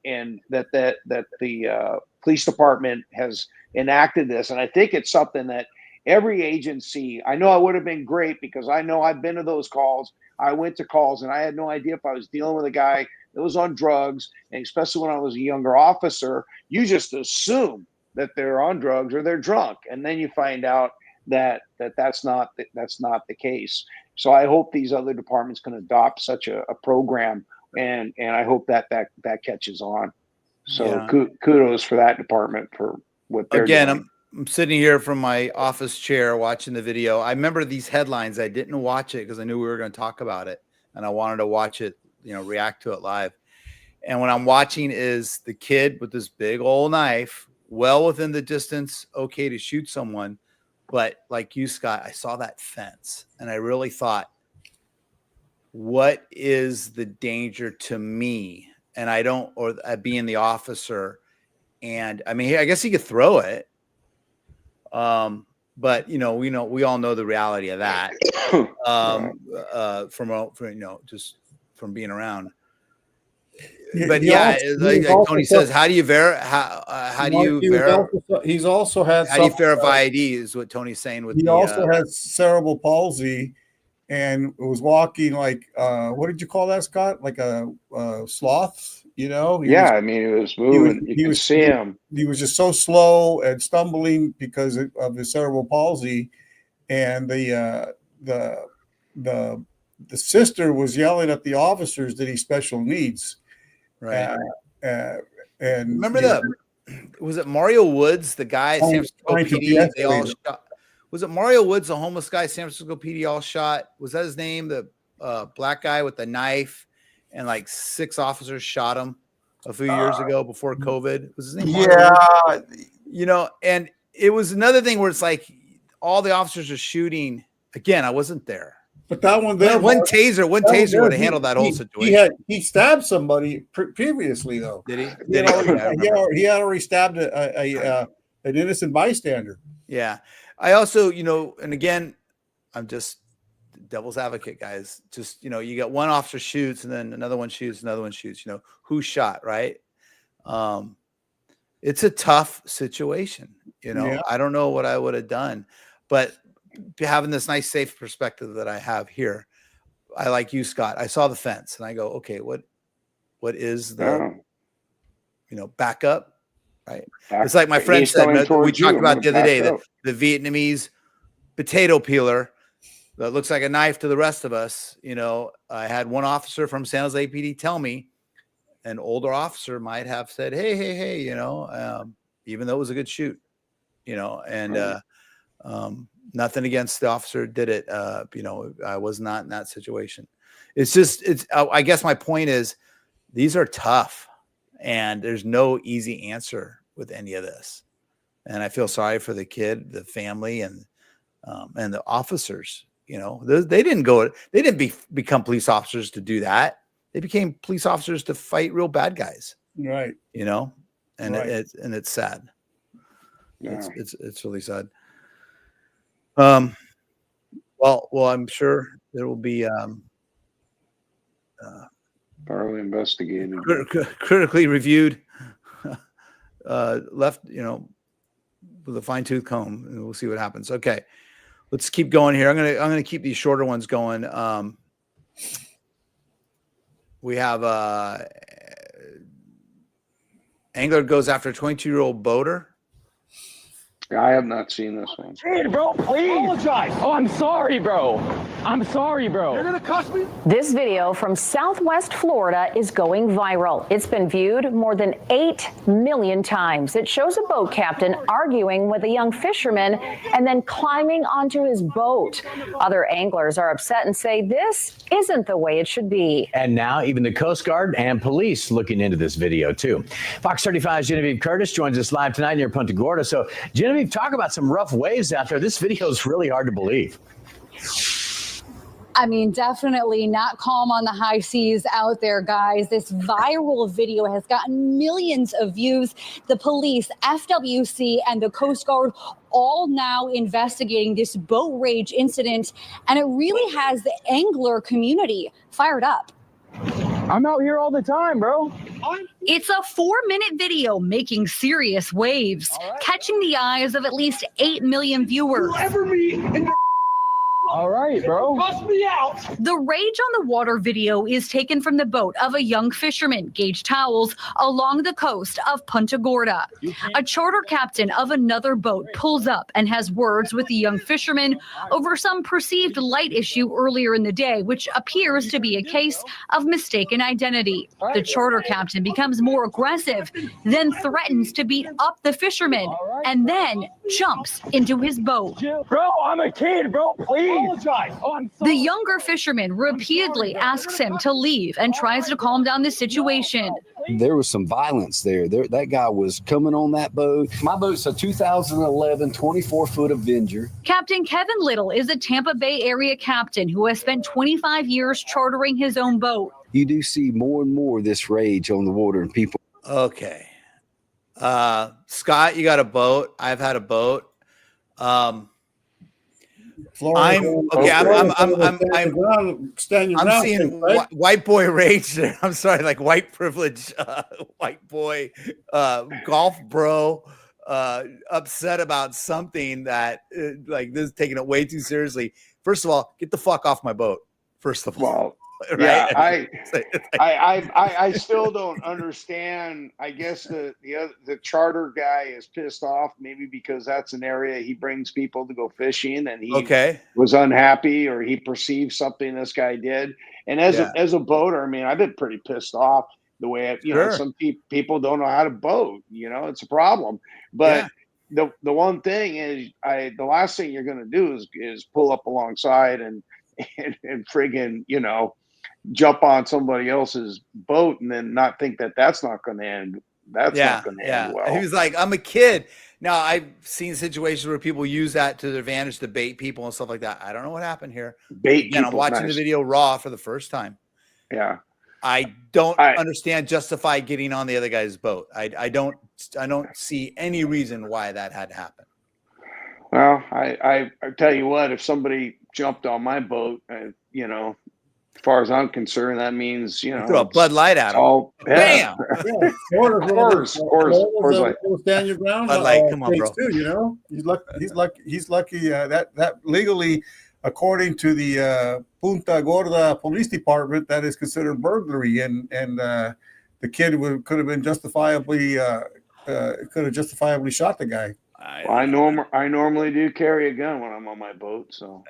that the police department has enacted this. And I think it's something that every agency, I know I would have been great because I know I've been to those calls. I went to calls and I had no idea if I was dealing with a guy that was on drugs. And especially when I was a younger officer, you just assume that they're on drugs or they're drunk. And then you find out that's not the case. So I hope these other departments can adopt such a program, and I hope that catches on. So yeah. Kudos for that department for what they're doing. I'm sitting here from my office chair watching the video. I remember these headlines. I didn't watch it because I knew we were going to talk about it, and I wanted to watch it, react to it live. And what I'm watching is the kid with this big old knife, well within the distance, okay to shoot someone. But like you, Scott, I saw that fence, and I really thought, what is the danger to me? And being the officer. And I mean, I guess he could throw it. But we all know the reality of that, just from being around. But like Tony says, how do you verify? He's also had. How do you verify ID? Is what Tony's saying. He also has cerebral palsy, and was walking like what did you call that, Scott? Like a sloth. He was moving. You could see him. He was just so slow and stumbling because of his cerebral palsy, and the sister was yelling at the officers that he's special needs. Right. And remember was it Mario Woods, the guy at San Francisco PD? They all shot. Was it Mario Woods, the homeless guy, San Francisco PD all shot? Was that his name? The black guy with the knife, and like 6 officers shot him a few years ago before COVID. Was his name? Yeah. And it was another thing where it's like all the officers are shooting. Again, I wasn't there. But that one there, one taser would have handled that whole situation. He stabbed somebody previously, though. Did he? He had already stabbed an innocent bystander. Yeah. I also, and again, I'm just devil's advocate, guys. Just, you got one officer shoots and then another one shoots, who shot, right? It's a tough situation. Yeah. I don't know what I would have done, but having this nice, safe perspective that I have here, I like you, Scott. I saw the fence and I go, okay, what is the, backup, right? It's like my friend said, we talked about the other day, the Vietnamese potato peeler that looks like a knife to the rest of us. I had one officer from San Jose PD tell me, an older officer might have said, hey, even though it was a good shoot, and nothing against the officer did it. I was not in that situation. I guess my point is these are tough and there's no easy answer with any of this. And I feel sorry for the kid, the family, and the officers. They didn't become police officers to do that. They became police officers to fight real bad guys. Right. And Right. it's sad. Yeah. It's really sad. Well, I'm sure there will be thoroughly investigated, critically reviewed, left, with a fine-tooth comb, and we'll see what happens. Okay, let's keep going here. I'm gonna keep these shorter ones going. We have angler goes after a 22-year-old boater. I have not seen this one. Hey, bro, please. Apologize. Oh, I'm sorry, bro. I'm sorry, bro. You're gonna cuss me? This video from Southwest Florida is going viral. It's been viewed more than 8 million times. It shows a boat captain arguing with a young fisherman and then climbing onto his boat. Other anglers are upset and say this isn't the way it should be. And now even the Coast Guard and police looking into this video too. Fox 35's Genevieve Curtis joins us live tonight near Punta Gorda. So Genevieve, talk about some rough waves out there. This video is really hard to believe. I mean, definitely not calm on the high seas out there, guys. This viral video has gotten millions of views. The police, FWC, and the Coast Guard all now investigating this boat rage incident, and it really has the angler community fired up. I'm out here all the time, bro. It's a 4-minute video making serious waves, catching the eyes of at least 8 million viewers. All right, bro. Bust me out. The rage on the water video is taken from the boat of a young fisherman, Gage Towels, along the coast of Punta Gorda. A charter captain of another boat pulls up and has words with the young fisherman over some perceived light issue earlier in the day, which appears to be a case of mistaken identity. The charter captain becomes more aggressive, then threatens to beat up the fisherman, and then jumps into his boat. Bro, I'm a kid, bro. Please. The younger fisherman repeatedly asks him to leave and tries to calm down the situation. There was some violence there. That guy was coming on that boat. My boat's a 2011 24-foot Avenger. Captain Kevin Little is a Tampa Bay area captain who has spent 25 years chartering his own boat. You do see more and more of this rage on the water and people. Okay. Scott, you got a boat. I've had a boat. I'm seeing white boy rage there. I'm sorry, like white privilege, white boy, golf bro, upset about something that like this is taking it way too seriously. First of all, get the fuck off my boat. First of all. Right? Yeah, I still don't understand. I guess the charter guy is pissed off, maybe because that's an area he brings people to go fishing, and he was unhappy, or he perceived something this guy did. And as a boater, I mean, I've been pretty pissed off the way some people don't know how to boat. It's a problem. But the one thing is, the last thing you're going to do is pull up alongside and friggin', jump on somebody else's boat and then not think that that's not going to end. That's not going to end well. He was like, I'm a kid. Now, I've seen situations where people use that to their advantage to bait people and stuff like that. I don't know what happened here. Again, I'm watching the video raw for the first time. Yeah. I don't understand justify getting on the other guy's boat. I don't see any reason why that had to happen. Well, I tell you what, if somebody jumped on my boat, you know, as far as I'm concerned, that means, you know, throw a Bud Light at him. all Bam! Yeah, Coors stand your ground. Bud Light, come on, bro. Too, you know, he's lucky that legally, according to the Punta Gorda Police Department, that is considered burglary, and the kid could have been justifiably shot the guy. Well, I normally do carry a gun when I'm on my boat, so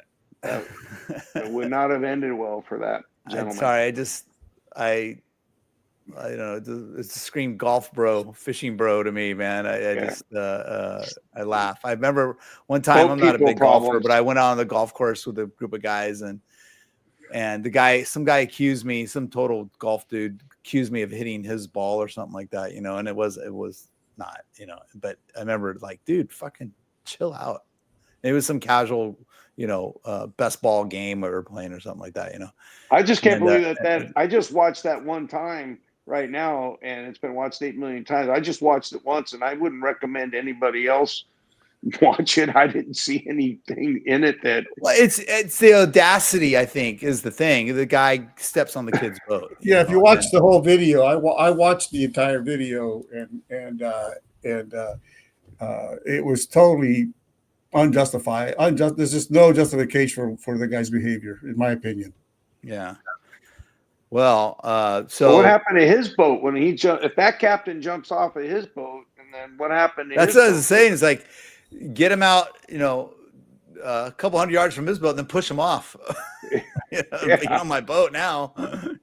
it would not have ended well for that gentleman. I'm sorry, I don't know. It's a scream golf bro, fishing bro to me, man. I laugh. I remember one time, I'm not a big golfer, but I went out on the golf course with a group of guys, and some guy accused me, some total golf dude accused me of hitting his ball or something like that, you know, and it was not, you know, but I remember like, dude, fucking chill out. It was some casual, you know, best ball game we were playing or something like that, you know. I just can't believe that I just watched that one time right now, and it's been watched 8 million times. I just watched it once, and I wouldn't recommend anybody else watch it. I didn't see anything in it that. Well, it's the audacity, I think, is the thing. The guy steps on the kid's boat. Yeah, if you watch the whole video, I watched the entire video, and it was totally unjustified. There's just no justification for the guy's behavior, in my opinion. Yeah. Well, so what happened to his boat when he jumped? If that captain jumps off of his boat, and then what happened? That's what I was saying. It's like, get him out, you know, a couple hundred yards from his boat, and then push him off. You know, be on my boat now.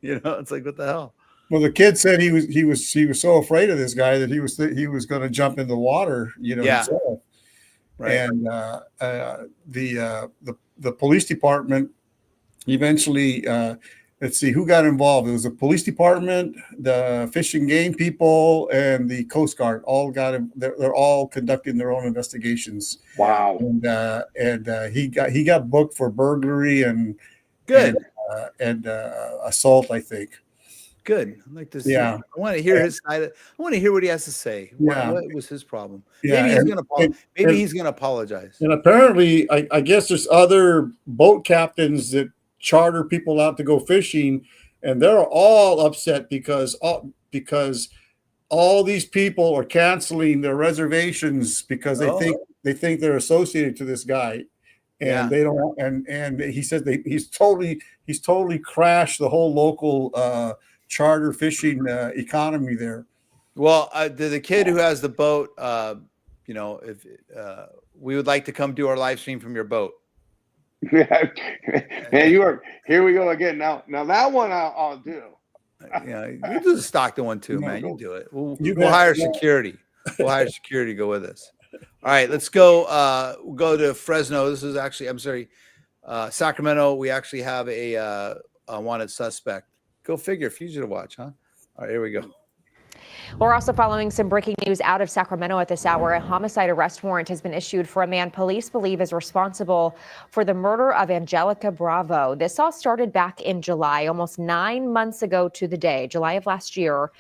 You know, it's like, what the hell? Well, the kid said he was so afraid of this guy that he was going to jump in the water, you know, himself. Right. And the police department eventually, let's see who got involved. It was the police department, the Fish and Game people, and the Coast Guard. All got him. They're all conducting their own investigations. Wow. And he got booked for burglary and assault, I think. Good. I like this. Yeah. I want to hear his side. I want to hear what he has to say. Yeah. What was his problem? Yeah. Maybe he's going to apologize. And apparently, I guess there's other boat captains that charter people out to go fishing, and they're all upset because all these people are canceling their reservations because they think they're associated to this guy, and they don't. And he says he's totally crashed the whole local charter fishing economy there. Well, the kid who has the boat, you know, if we would like to come do our live stream from your boat. Yeah, man, here we go again. Now that one I'll do. Yeah, you do the Stockton one too, man. You do it. We'll hire security. We'll hire security to go with us. All right, let's go. We'll go to Fresno. This is actually, I'm sorry, Sacramento. We actually have a wanted suspect. Go figure, fugitive watch, huh? All right, here we go. We're also following some breaking news out of Sacramento at this hour. A homicide arrest warrant has been issued for a man police believe is responsible for the murder of Angelica Bravo. This all started back in July, almost 9 months ago to the day, July of last year.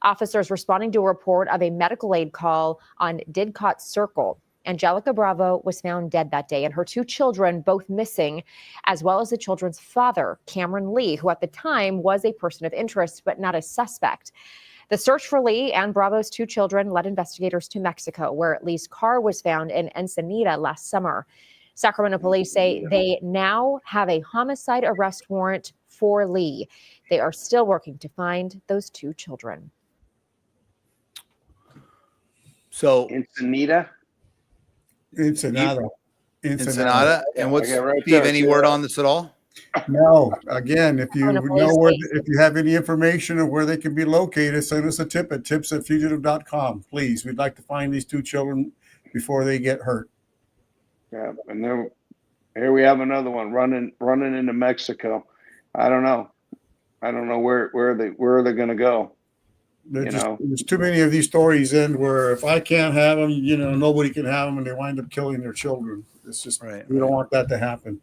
Officers responding to a report of a medical aid call on Didcot Circle. Angelica Bravo was found dead that day, and her 2 children both missing, as well as the children's father, Cameron Lee, who at the time was a person of interest but not a suspect. The search for Lee and Bravo's 2 children led investigators to Mexico, where Lee's car was found in Ensenada last summer. Sacramento police say they now have a homicide arrest warrant for Lee. They are still working to find those 2 children. So Ensenada. And what's Steve? Any word on this at all? No. Again, if you have any information of where they can be located, send us a tip at tips@fugitive.com. Please, we'd like to find these 2 children before they get hurt. Yeah, and then here we have another one running into Mexico. I don't know where are they going to go. There's too many of these stories end where if I can't have them, you know, nobody can have them, and they wind up killing their children. It's just we don't want that to happen.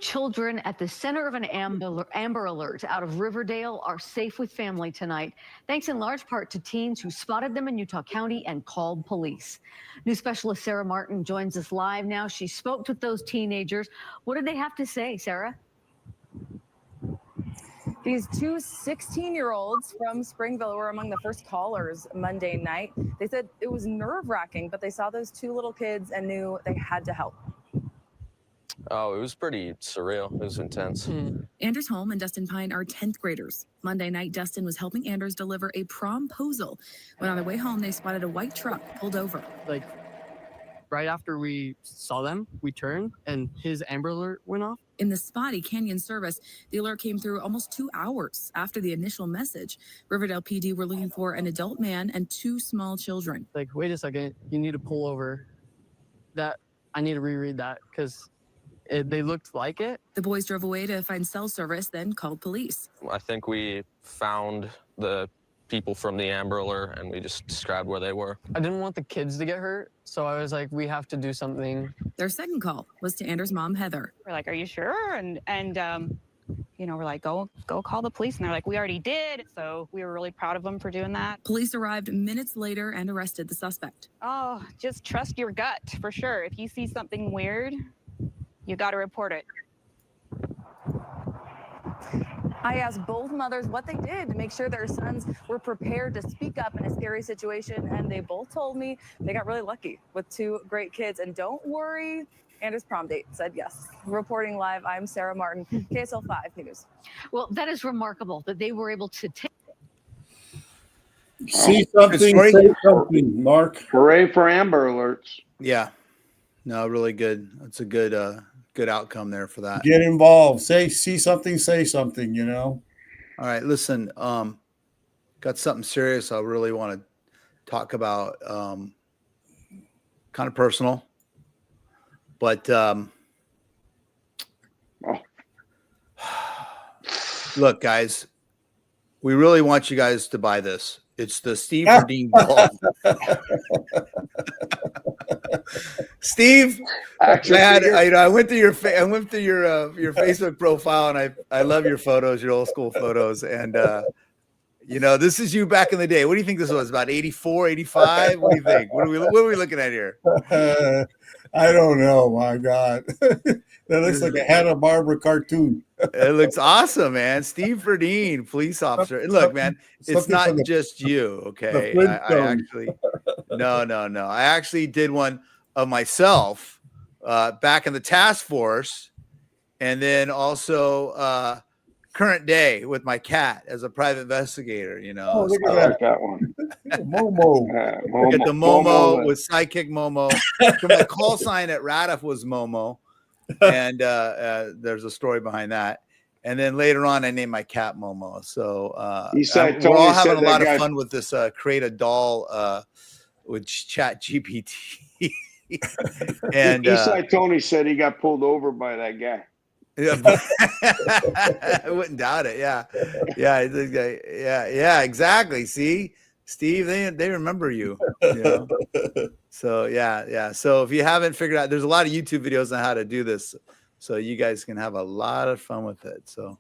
children at the center of an Amber Alert out of Riverdale are safe with family tonight, thanks in large part to teens who spotted them in Utah County and called police. News specialist Sarah Martin joins us live now. She spoke with those teenagers. What did they have to say, Sarah? These two 16-year-olds from Springville were among the first callers Monday night. They said it was nerve-wracking, but they saw those two little kids and knew they had to help. Oh, it was pretty surreal. It was intense. Anders Holm and Dustin Pine are 10th graders. Monday night, Dustin was helping Anders deliver a promposal. When on their way home, they spotted a white truck pulled over. Like, right after we saw them, we turned and his Amber Alert went off. In the spotty Canyon service, the alert came through almost 2 hours after the initial message. Riverdale PD were looking for an adult man and 2 small children. Like, wait a second, you need to pull over. That, I need to reread that because they looked like it. The boys drove away to find cell service, then called police. I think we found the people from the Amber Alert and we just described where they were. I didn't want the kids to get hurt, so I was like, we have to do something. Their second call was to Anders' mom, Heather. We're like, are you sure? And you know, we're like, go call the police. And they're like, we already did. So we were really proud of them for doing that. Police arrived minutes later and arrested the suspect. Oh, just trust your gut for sure. If you see something weird, you got to report it. I asked both mothers what they did to make sure their sons were prepared to speak up in a scary situation, and they both told me they got really lucky with 2 great kids. And don't worry, Anders' prom date said yes. Reporting live, I'm Sarah Martin, KSL 5 News. Well, that is remarkable that they were able to take. See something, say something, Mark. Hooray for Amber Alerts. Yeah. No, really good. That's a good good outcome there for that. Get involved. See something, say something, you know. All right, listen, got something serious I really want to talk about, kind of personal, but look, guys, we really want you guys to buy this. It's the Steve Ferdine doll. Steve, I went through your your Facebook profile, and I love your photos, your old school photos, and you know, this is you back in the day. What do you think this was, about 84, 85? What do you think? What are we looking at here? I don't know. My God, that looks like a Hanna-Barbera cartoon. It looks awesome, man. Steve Ferdine, police officer. And look, man, it's not just you. Okay, I actually, no. I actually did one of myself back in the task force, and then also current day with my cat as a private investigator. You know, oh, look at that one. Momo. Get the Momo with sidekick Momo. So my call sign at Radiff was Momo, and there's a story behind that. And then later on, I named my cat Momo. So we're all having a lot of fun with this create a doll with Chat GPT. And Eastside Tony said he got pulled over by that guy. Yeah, I wouldn't doubt it. Yeah, exactly. See, Steve, they remember you. You know? So yeah. So if you haven't figured out, there's a lot of YouTube videos on how to do this, so you guys can have a lot of fun with it. So,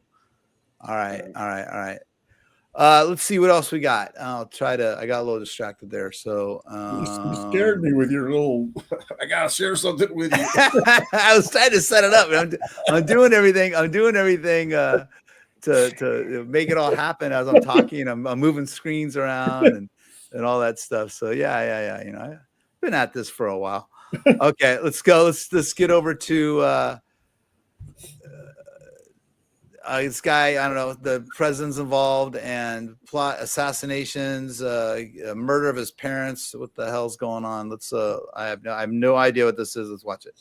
all right. Let's see what else we got. I got a little distracted there. So you scared me with your little. I gotta share something with you. I was trying to set it up. I'm doing everything. To make it all happen as I'm talking. I'm moving screens around and all that stuff. So yeah. You know, I've been at this for a while. Okay, let's go. Let's get over to. This guy, I don't know, the president's involved and plot assassinations, murder of his parents. What the hell's going on? I have no idea what this is. Let's watch it.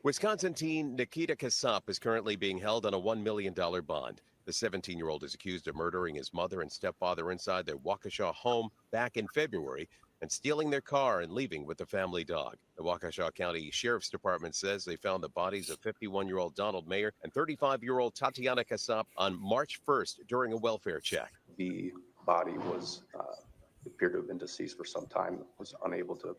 Wisconsin teen Nikita Cassap is currently being held on a $1 million bond. The 17-year-old is accused of murdering his mother and stepfather inside their Waukesha home back in February and stealing their car and leaving with the family dog. The Waukesha County Sheriff's Department says they found the bodies of 51-year-old Donald Mayer and 35-year-old Tatiana Cassap on March 1st during a welfare check. The body was appeared to have been deceased for some time, was unable to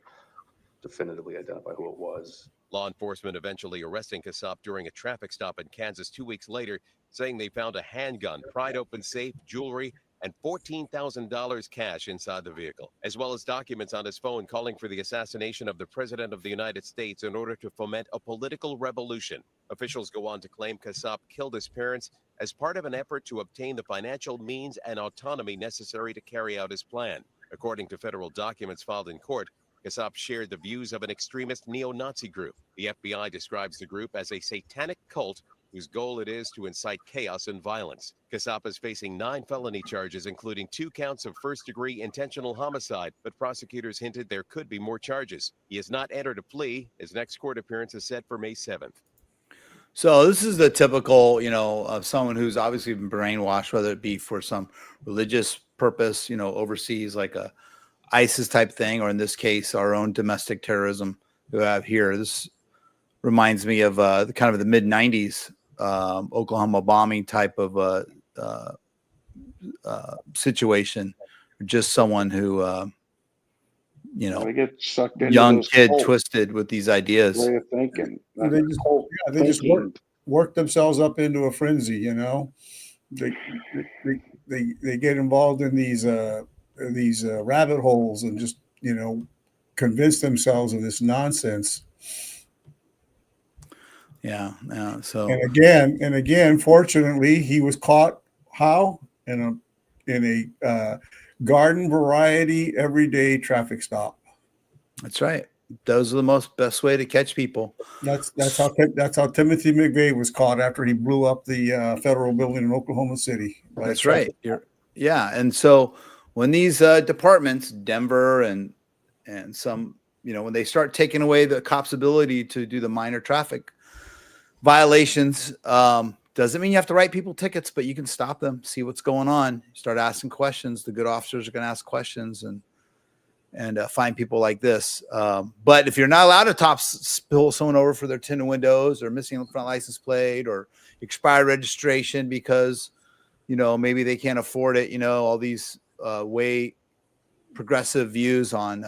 definitively identify who it was. Law enforcement eventually arresting Cassap during a traffic stop in Kansas 2 weeks later, saying they found a handgun, pried open safe, jewelry, and $14,000 cash inside the vehicle, as well as documents on his phone calling for the assassination of the President of the United States in order to foment a political revolution. Officials go on to claim Cassap killed his parents as part of an effort to obtain the financial means and autonomy necessary to carry out his plan. According to federal documents filed in court, Cassap shared the views of an extremist neo-Nazi group. The FBI describes the group as a satanic cult whose goal it is to incite chaos and violence. Cassap is facing 9 felony charges, including 2 counts of first-degree intentional homicide, but prosecutors hinted there could be more charges. He has not entered a plea. His next court appearance is set for May 7th. So this is the typical, of someone who's obviously been brainwashed, whether it be for some religious purpose, overseas, like a ISIS type thing, or in this case, our own domestic terrorism we have here. This reminds me of the kind of the mid 90s Oklahoma bombing type of situation. Just someone who, they get sucked into young those kid cult twisted with these ideas. way of thinking. They just work themselves up into a frenzy. They get involved in these rabbit holes and just convince themselves of this nonsense. Yeah. So and again, fortunately, he was caught in a garden variety everyday traffic stop. That's right. Those are the best way to catch people. That's how Timothy McVeigh was caught after he blew up the federal building in Oklahoma City. That's right. And so when these departments, Denver and some, when they start taking away the cops' ability to do the minor traffic violations, doesn't mean you have to write people tickets, but you can stop them, see what's going on, start asking questions. The good officers are going to ask questions and find people like this. But if you're not allowed to pull someone over for their tinted windows or missing a front license plate or expired registration because, maybe they can't afford it, all these way progressive views on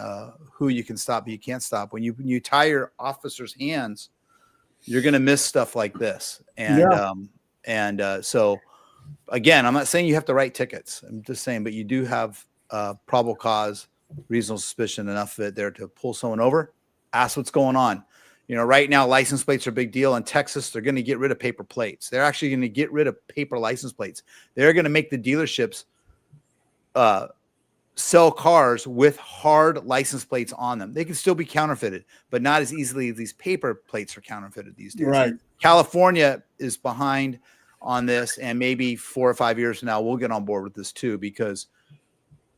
who you can stop, but you can't stop. When you tie your officers' hands, you're going to miss stuff like this. So again, I'm not saying you have to write tickets. I'm just saying, but you do have probable cause, reasonable suspicion, enough of it there to pull someone over, ask what's going on. Right now, license plates are a big deal. In Texas, they're going to get rid of paper plates. They're actually going to get rid of paper license plates. They're going to make the dealerships sell cars with hard license plates on them. They can still be counterfeited, but not as easily as these paper plates are counterfeited these days. Right. California is behind on this, and maybe 4 or 5 years from now, we'll get on board with this too, because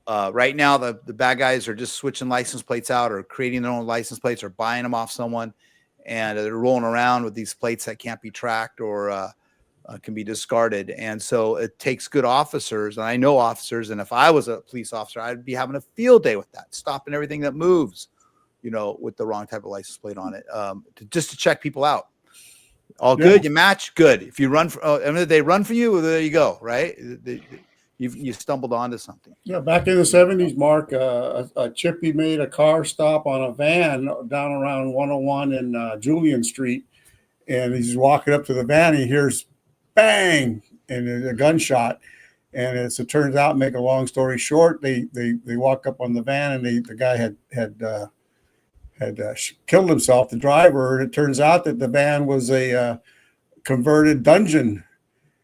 right now the bad guys are just switching license plates out or creating their own license plates or buying them off someone, and they're rolling around with these plates that can't be tracked or can be discarded. And so it takes good officers, and I know officers, and if I was a police officer, I'd be having a field day with that, stopping everything that moves, with the wrong type of license plate on it, just to check people out. All good, you match, good. If you run they run for you, well, there you go, right? You stumbled onto something. Yeah, back in the 70s, Mark, a chippy made a car stop on a van down around 101 and Julian Street, and he's walking up to the van, he hears bang and a gunshot, and as it turns out, make a long story short, they walk up on the van, and the guy had killed himself, the driver, and it turns out that the van was a converted dungeon.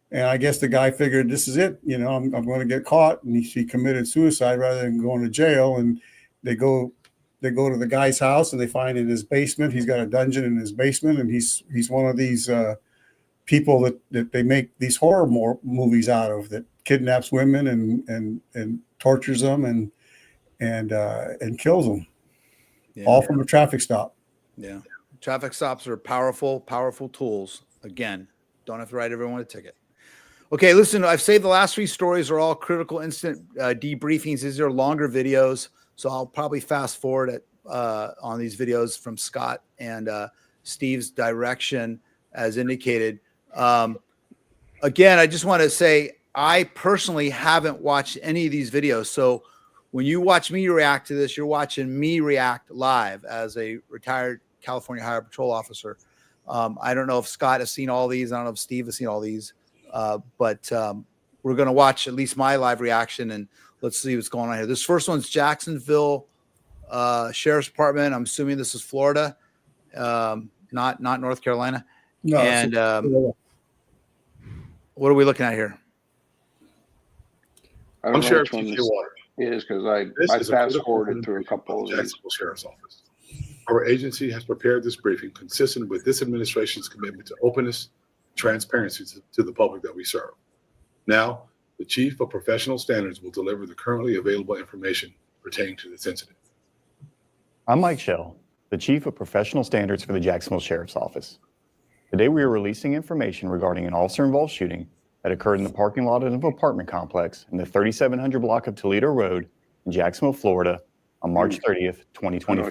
And I guess the guy figured, this is it, I'm going to get caught, and he committed suicide rather than going to jail. And they go to the guy's house, and they find in his basement, he's got a dungeon in his basement, and he's one of these people that they make these horror movies out of, that kidnaps women and tortures them and kills them, all from a traffic stop. Yeah, traffic stops are powerful tools. Again, don't have to write everyone a ticket. Okay, listen, I've saved the last 3 stories are all critical incident debriefings. These are longer videos, so I'll probably fast forward on these videos from Scott and Steve's direction as indicated. Again, I just want to say I personally haven't watched any of these videos. So when you watch me react to this, you're watching me react live as a retired California Highway Patrol officer. I don't know if Scott has seen all these. I don't know if Steve has seen all these, but we're going to watch at least my live reaction and let's see what's going on here. This first one's Jacksonville Sheriff's Department. I'm assuming this is Florida, not North Carolina. No. And what are we looking at here? I don't know Sheriff which one this is because I fast forwarded through a couple of these. Jacksonville Sheriff's Office. Our agency has prepared this briefing consistent with this administration's commitment to openness, transparency to the public that we serve. Now, the Chief of Professional Standards will deliver the currently available information pertaining to this incident. I'm Mike Schell, the Chief of Professional Standards for the Jacksonville Sheriff's Office. Today, we are releasing information regarding an officer-involved shooting that occurred in the parking lot of an apartment complex in the 3700 block of Toledo Road in Jacksonville, Florida, on March 30th, 2025.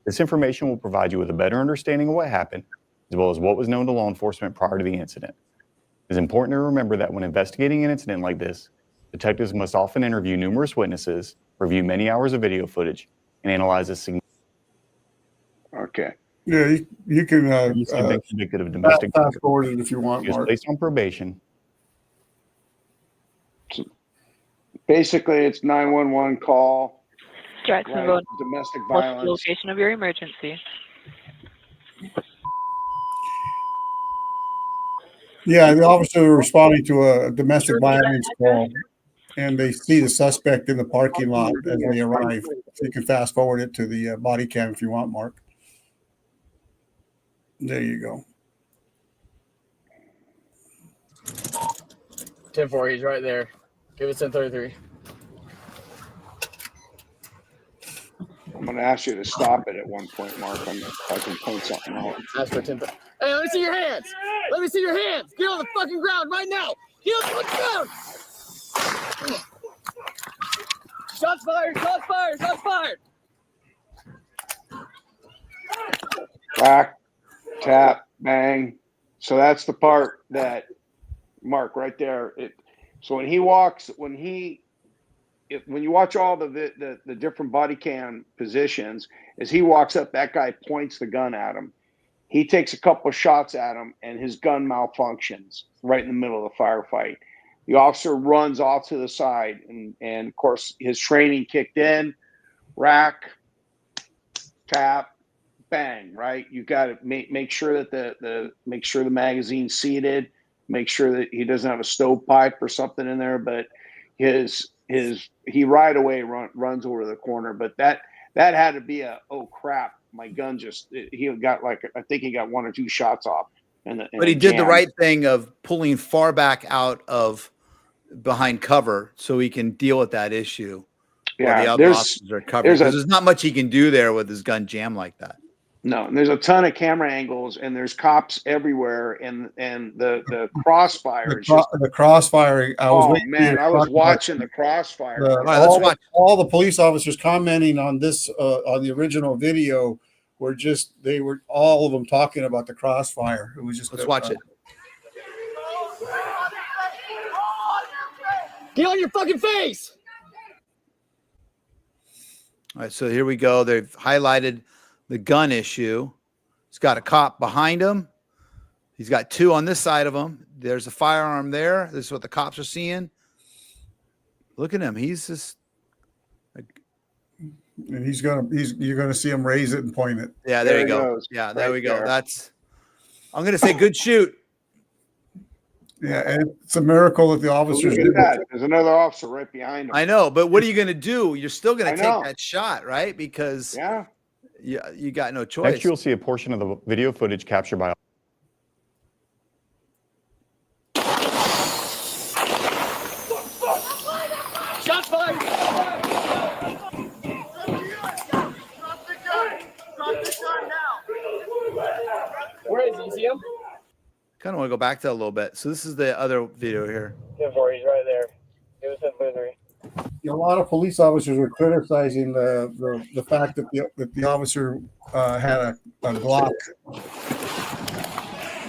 This information will provide you with a better understanding of what happened, as well as what was known to law enforcement prior to the incident. It is important to remember that when investigating an incident like this, detectives must often interview numerous witnesses, review many hours of video footage, and analyze a significant. Okay. Yeah, you can been convicted of domestic fast forward it if you want. He was Mark. placed on probation. So basically, it's 911 call. Jacksonville, right? Domestic what's the violence. location of your emergency? Yeah, the officer responding to a domestic violence call, and they see the suspect in the parking lot as they arrive. So you can fast forward it to the body cam if you want, Mark. There you go. 10-4, he's right there. Give us 10-33. I'm going to ask you to stop it at one point, Mark. I can point something out. Ask for 10. Hey, let me see your hands. Let me see your hands. Get on the fucking ground right now. Get on the fucking ground. Shots fired. Shots fired. Shots fired. Back, tap, bang. So that's the part that, Mark, right there. So when he walks, when you watch all the different body cam positions, as he walks up, that guy points the gun at him. He takes a couple of shots at him, and his gun malfunctions right in the middle of the firefight. The officer runs off to the side, and of course, his training kicked in. Rack, tap, bang. Right, you got to make sure that the magazine's seated. Make sure that he doesn't have a stovepipe or something in there, but he right away runs over the corner. But that had to be oh crap, my gun he got I think he got 1 or 2 shots off. But he did the right thing of pulling far back out of behind cover so he can deal with that issue. Yeah, the other officers are covered. There's not much he can do there with his gun jammed like that. No, and there's a ton of camera angles, and there's cops everywhere, and the crossfire. The crossfire. I was watching the crossfire. All the police officers commenting on this on the original video were all of them talking about the crossfire. It was just let's watch it. Get on your fucking face. All right, so here we go. They've highlighted the gun issue. He's got a cop behind him. He's got 2 on this side of him. There's a firearm there. This is what the cops are seeing. Look at him. He's just and you're gonna see him raise it and point it. Yeah, there you go. Yeah, there we go. I'm gonna say good shoot. Yeah, and it's a miracle that the officers did that. There's another officer right behind him. I know, but what are you gonna do? You're still gonna take that shot, right? Because you got no choice. Next, you'll see a portion of the video footage captured by. Shots fired. Where is he? You see him? Kind of want to go back to that a little bit. So this is the other video here. 10-4, he's right there. Give us 10-33. A lot of police officers were criticizing the fact that the officer had a Glock.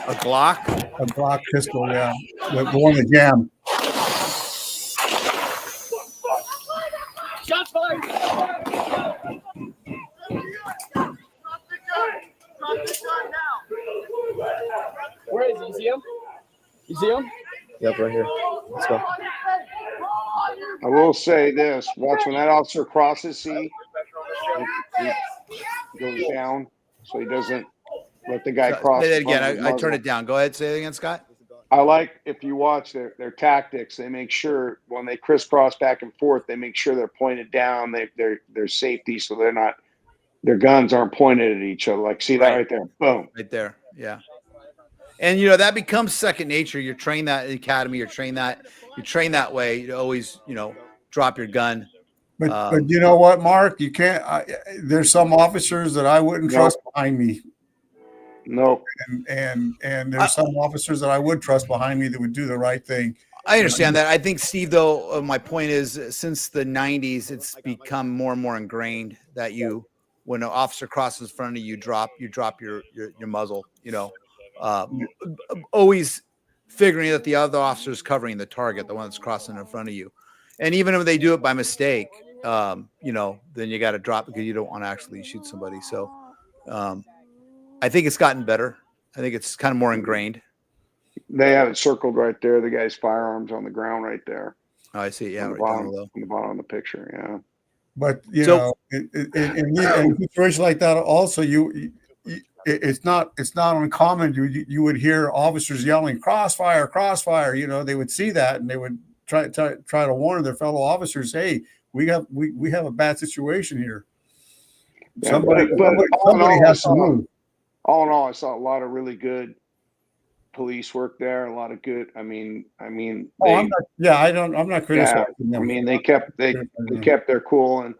A Glock? A Glock pistol, yeah. The one that jammed. Shots fired. You see him? Yep, right here. Let's go. I will say this: watch when that officer crosses. See, he goes down, so he doesn't let the guy cross. Say that in front of again. his I muzzle. turned it down. Go ahead. Say it again, Scott. I like if you watch their tactics, they make sure when they crisscross back and forth, they make sure they're pointed down. They're safety, so they're not, their guns aren't pointed at each other. Like, see that right there? Boom. Right there. Yeah. And you know, that becomes second nature. You're trained that in the academy, you're trained that way. You always, you know, drop your gun. But you know what, Mark? You can't. There's some officers that I wouldn't trust behind me. No. And there's some officers that I would trust behind me that would do the right thing. I understand that. I think, Steve, though, my point is, since the 90s, it's become more and more ingrained that when an officer crosses in front of you, you drop your muzzle. You know, always figuring that the other officer is covering the target, the one that's crossing in front of you. And even if they do it by mistake, you know, then you got to drop because you don't want to actually shoot somebody. So I think it's gotten better. I think it's kind of more ingrained. They have it circled right there. The guy's firearms on the ground right there. Oh, I see. Yeah, on the right bottom, down below. on the bottom of the picture. Yeah. But you know, in a situation like that, also it's not uncommon. You would hear officers yelling "crossfire, crossfire." You know, they would see that and they would try to warn their fellow officers, "Hey, we have a bad situation here." Yeah, Somebody has to move. All in all, I saw a lot of really good police work there. A lot of good. I'm not criticizing them. I mean, they kept their cool, and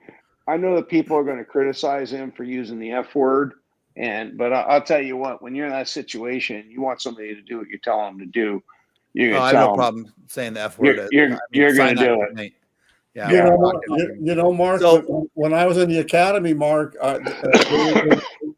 I know that people are going to criticize him for using the F word, but I'll tell you what: when you're in that situation, you want somebody to do what you tell them to do. I have no problem saying the F word. You're going to do it. Yeah, you know, Mark. So, when I was in the academy, Mark,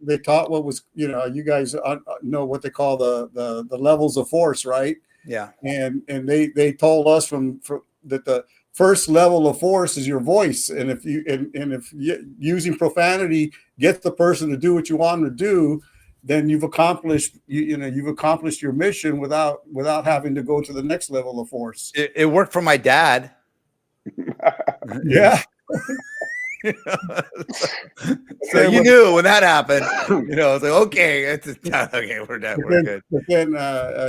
they taught what was, you know, you guys know what they call the levels of force, right? Yeah. And they told us from that the first level of force is your voice, and if using profanity gets the person to do what you want them to do, then you've accomplished your mission without having to go to the next level of force. It worked for my dad. Yeah. So you knew when that happened, you know, it's like, okay, we're done. We're good. But then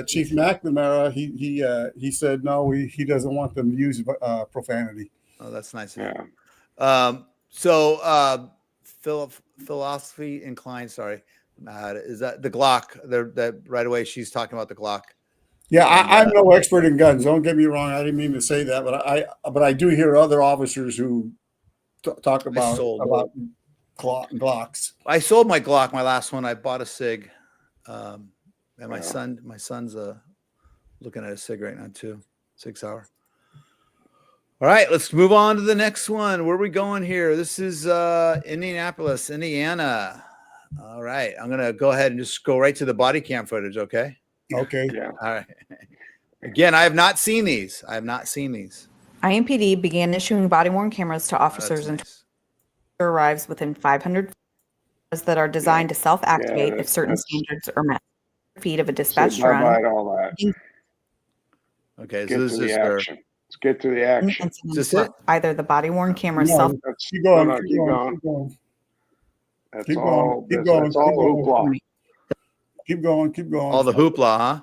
Chief McNamara, he said no, he doesn't want them to use profanity. Oh, that's nice. Yeah. So philosophy inclined. Sorry, is that the Glock? That right away she's talking about the Glock. Yeah, I'm no expert in guns. Don't get me wrong. I didn't mean to say that, but I do hear other officers who talk about Glocks. I sold my Glock, my last one. I bought a Sig, and my son's looking at a Sig right now too. 6 hour. All right, let's move on to the next one. Where are we going here? This is Indianapolis, Indiana. All right, I'm gonna go ahead and just go right to the body cam footage. Okay. Okay. Yeah. All right. Again, I have not seen these. IMPD began issuing body-worn cameras to officers and arrives within 500 that are designed to self-activate if certain standards are met. Feet of a dispatch drone. All that. Okay, so this is Let's get to the action. Is this it? Either the body-worn camera self. Keep going. That's all hoopla. Keep going. All the hoopla, huh?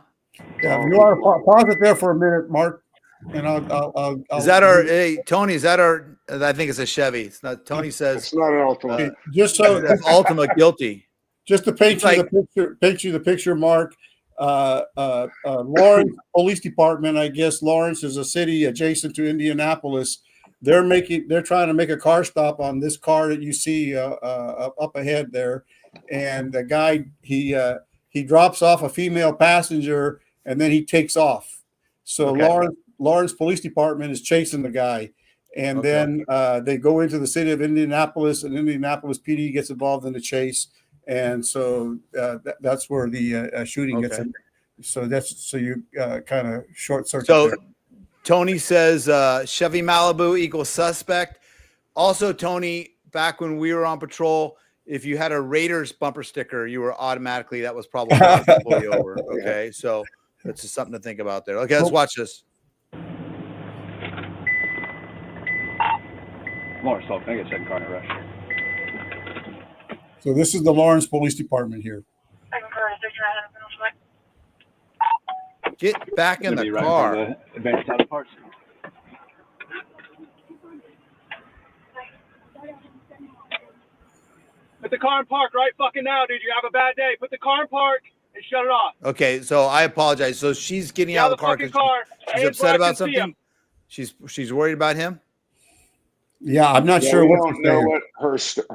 Yeah, you want to pause it there for a minute, Mark, and I'll is that our? Hey, Tony, is that our? I think it's a Chevy. It's not. Tony says it's not an Ultima. Just so that's Ultima guilty. Just to paint you the picture, Mark. Lawrence Police Department. I guess Lawrence is a city adjacent to Indianapolis. They're trying to make a car stop on this car that you see up ahead there, and the guy he drops off a female passenger and then he takes off. So Lawrence Police Department is chasing the guy, and then they go into the city of Indianapolis, and Indianapolis PD gets involved in the chase, and so that's where the shooting gets in. So you kind of short circuit. So there. Tony says Chevy Malibu equals suspect. Also, Tony, back when we were on patrol, if you had a Raiders bumper sticker, you were automatically, that was probably to pull you over. Okay. So That's just something to think about there. Okay, let's watch this. Lawrence, can I get second car in a rush? So this is the Lawrence Police Department here. Get back in the Right car. the advanced auto parts. Put the car in park right fucking now, dude. You have a bad day. Put the car in park and shut it off. Okay, so I apologize. So she's getting out of the car because she's upset about something. She's worried about him. Yeah, I'm not sure we what don't know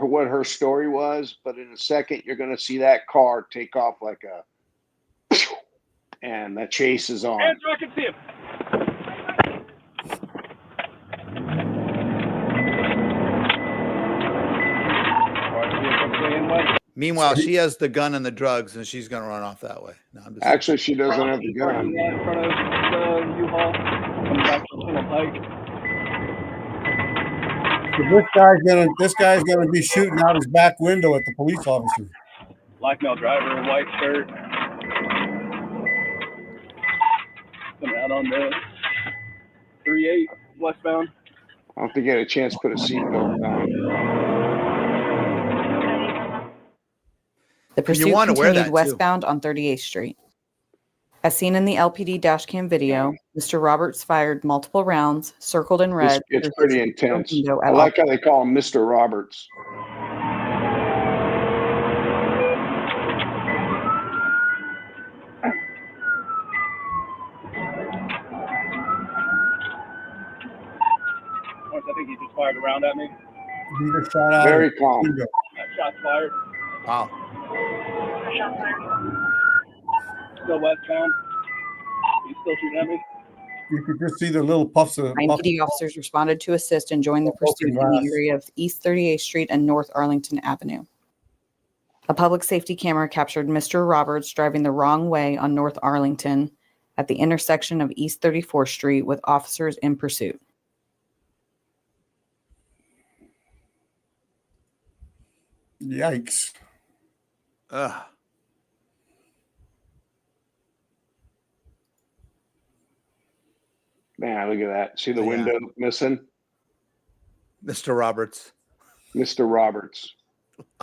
what her story was, but in a second you're going to see that car take off like a, and the chase is on. Answer, I can see him. Meanwhile, she has the gun and the drugs, and she's going to run off that way. No, I'm just Actually, she doesn't have the gun. In front of the U-Haul, coming back from Single Pike. So this guy's gonna be shooting out his back window at the police officer. Black male driver, white shirt. Coming out on the 3-8 westbound. I don't think you had a chance to put a seatbelt on. The pursuit continued westbound on 38th Street. As seen in the LPD dashcam video, Mr. Roberts fired multiple rounds, circled in red. It's pretty intense. I like how they call him Mr. Roberts. I think he just fired a round at me. He just shot out. Very calm. Shots fired. Wow. Still westbound. He's still shooting at me. You could just see the little puffs of. IMPD officers responded to assist and joined the pursuit in the area of East 38th Street and North Arlington Avenue. A public safety camera captured Mr. Roberts driving the wrong way on North Arlington at the intersection of East 34th Street with officers in pursuit. Yikes. Ugh. Man, look at that. See the window missing? Mr. Roberts. Mr. Roberts.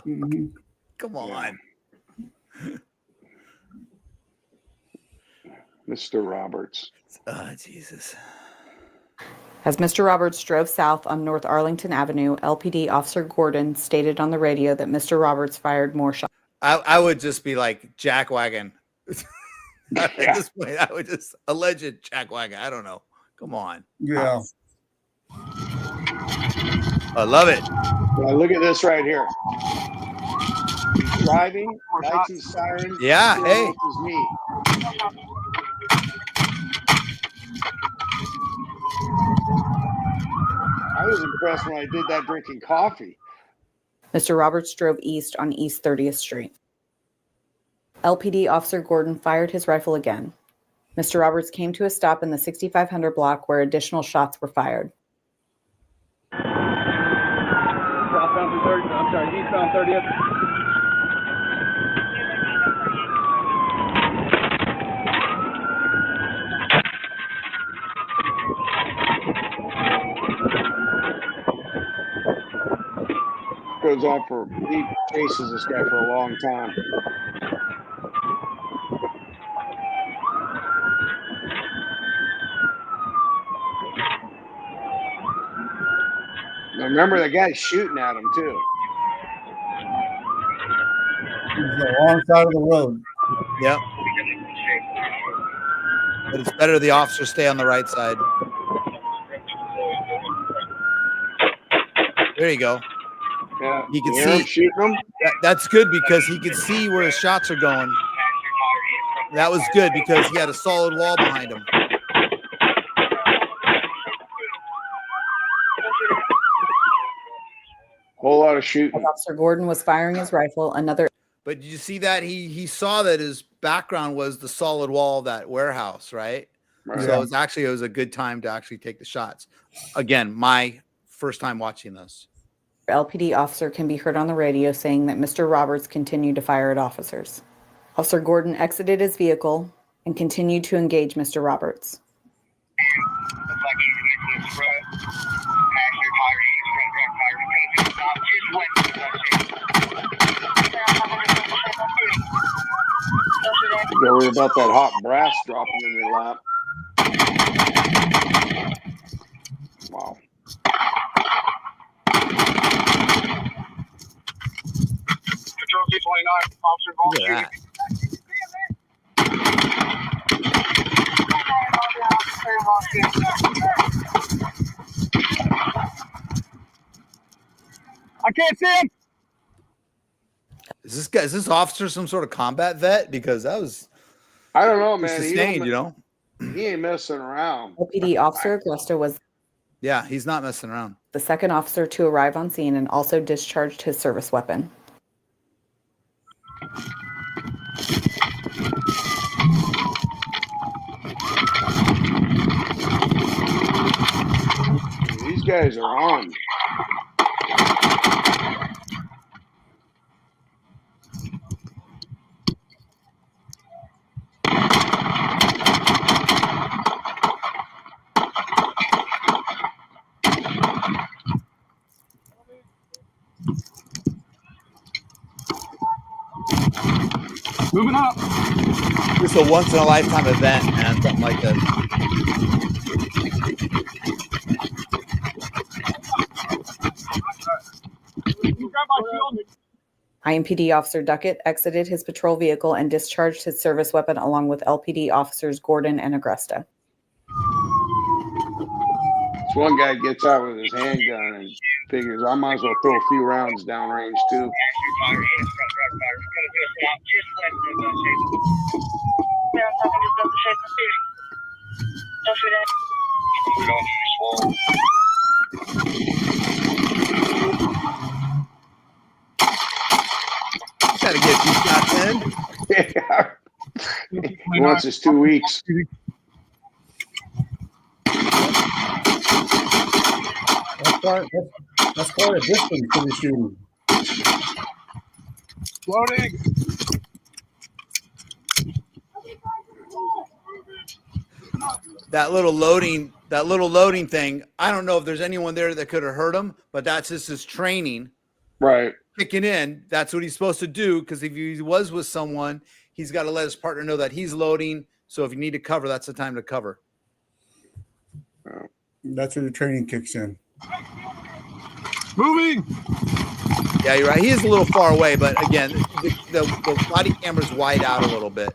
Come on. Mr. Roberts. Oh, Jesus. As Mr. Roberts drove south on North Arlington Avenue, LPD Officer Gordon stated on the radio that Mr. Roberts fired more shots. I would just be like jackwagon. At this point, I would just alleged jackwagon. I don't know. Come on. Yeah. I love it. Now look at this right here. He's driving, lights his siren. Yeah, hey. His knee. I was impressed when I did that drinking coffee. Mr. Roberts drove east on East 30th Street. LPD Officer Gordon fired his rifle again. Mr. Roberts came to a stop in the 6500 block where additional shots were fired. Southbound through 30th. I'm sorry, eastbound 30th. Goes on for, he chases this guy for a long time. Now remember, the guy's shooting at him too. He's on the wrong side of the road. Yep. But it's better the officers stay on the right side. There you go. Yeah, he can see shooting him. That's good because he could see where his shots are going. That was good because he had a solid wall behind him. Whole lot of shooting. Officer Gordon was firing his rifle. But did you see that he saw that his background was the solid wall of that warehouse, right? So it was a good time to actually take the shots. Again, my first time watching this. LPD officer can be heard on the radio saying that Mr. Roberts continued to fire at officers. Officer Gordon exited his vehicle and continued to engage Mr. Roberts. Don't worry about that hot brass dropping in your lap. Wow. Control 229, officer involved Look at I can't see him. Is this officer some sort of combat vet? Because that was, I don't know, man. sustained, you know? He ain't messing around. LPD Officer Augusta was Yeah, he's not messing around. the second officer to arrive on scene and also discharged his service weapon. These guys are on. Moving up. It's a once in a lifetime event, man. Something like that. IMPD Officer Duckett exited his patrol vehicle and discharged his service weapon along with LPD officers Gordon and Agresta. This one guy gets out with his handgun and figures I might as well throw a few rounds downrange too. Gotta get 2 shots in. Yeah. He wants his 2 weeks. That's quite a distance to the shooting. Loading. That little loading thing. I don't know if there's anyone there that could have hurt him, but that's just his training. Right. Kicking in. That's what he's supposed to do. Because if he was with someone, he's got to let his partner know that he's loading. So if you need to cover, that's the time to cover. That's where the training kicks in. Moving. Yeah, you're right. He is a little far away, but again, the body camera's wide out a little bit.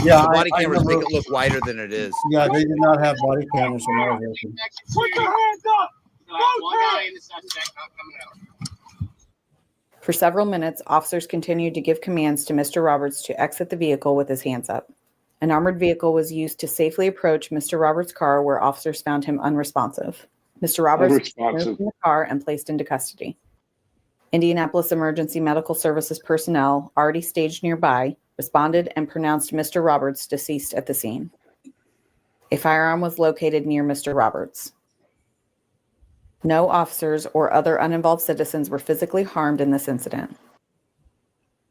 Yeah, the body I cameras make remember- it look wider than it is. Yeah, they did not have body cameras when I was working. Put your hands up. For several minutes, officers continued to give commands to Mr. Roberts to exit the vehicle with his hands up. An armored vehicle was used to safely approach Mr. Roberts' car, where officers found him unresponsive. Mr. Roberts was removed from the car and placed into custody. Indianapolis Emergency Medical Services personnel, already staged nearby, responded and pronounced Mr. Roberts deceased at the scene. A firearm was located near Mr. Roberts. No officers or other uninvolved citizens were physically harmed in this incident.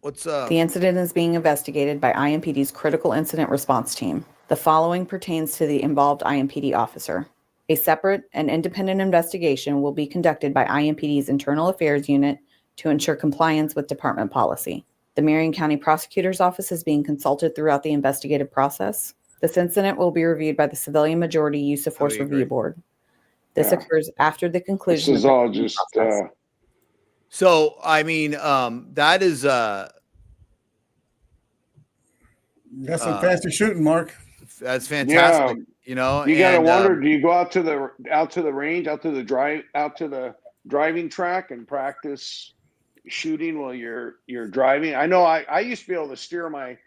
What's up? The incident is being investigated by IMPD's Critical Incident Response Team. The following pertains to the involved IMPD officer. A separate and independent investigation will be conducted by IMPD's Internal Affairs Unit to ensure compliance with department policy. The Marion County Prosecutor's Office is being consulted throughout the investigative process. This incident will be reviewed by the Civilian Majority Use of Force Review Board. This occurs after the conclusion. This is all just. So I mean, that is That's some fancy shooting, Mark. That's fantastic. Yeah. You know, You gotta wonder. Do you go out to the range, out to the driving track, and practice shooting while you're driving? I know I used to be able to steer my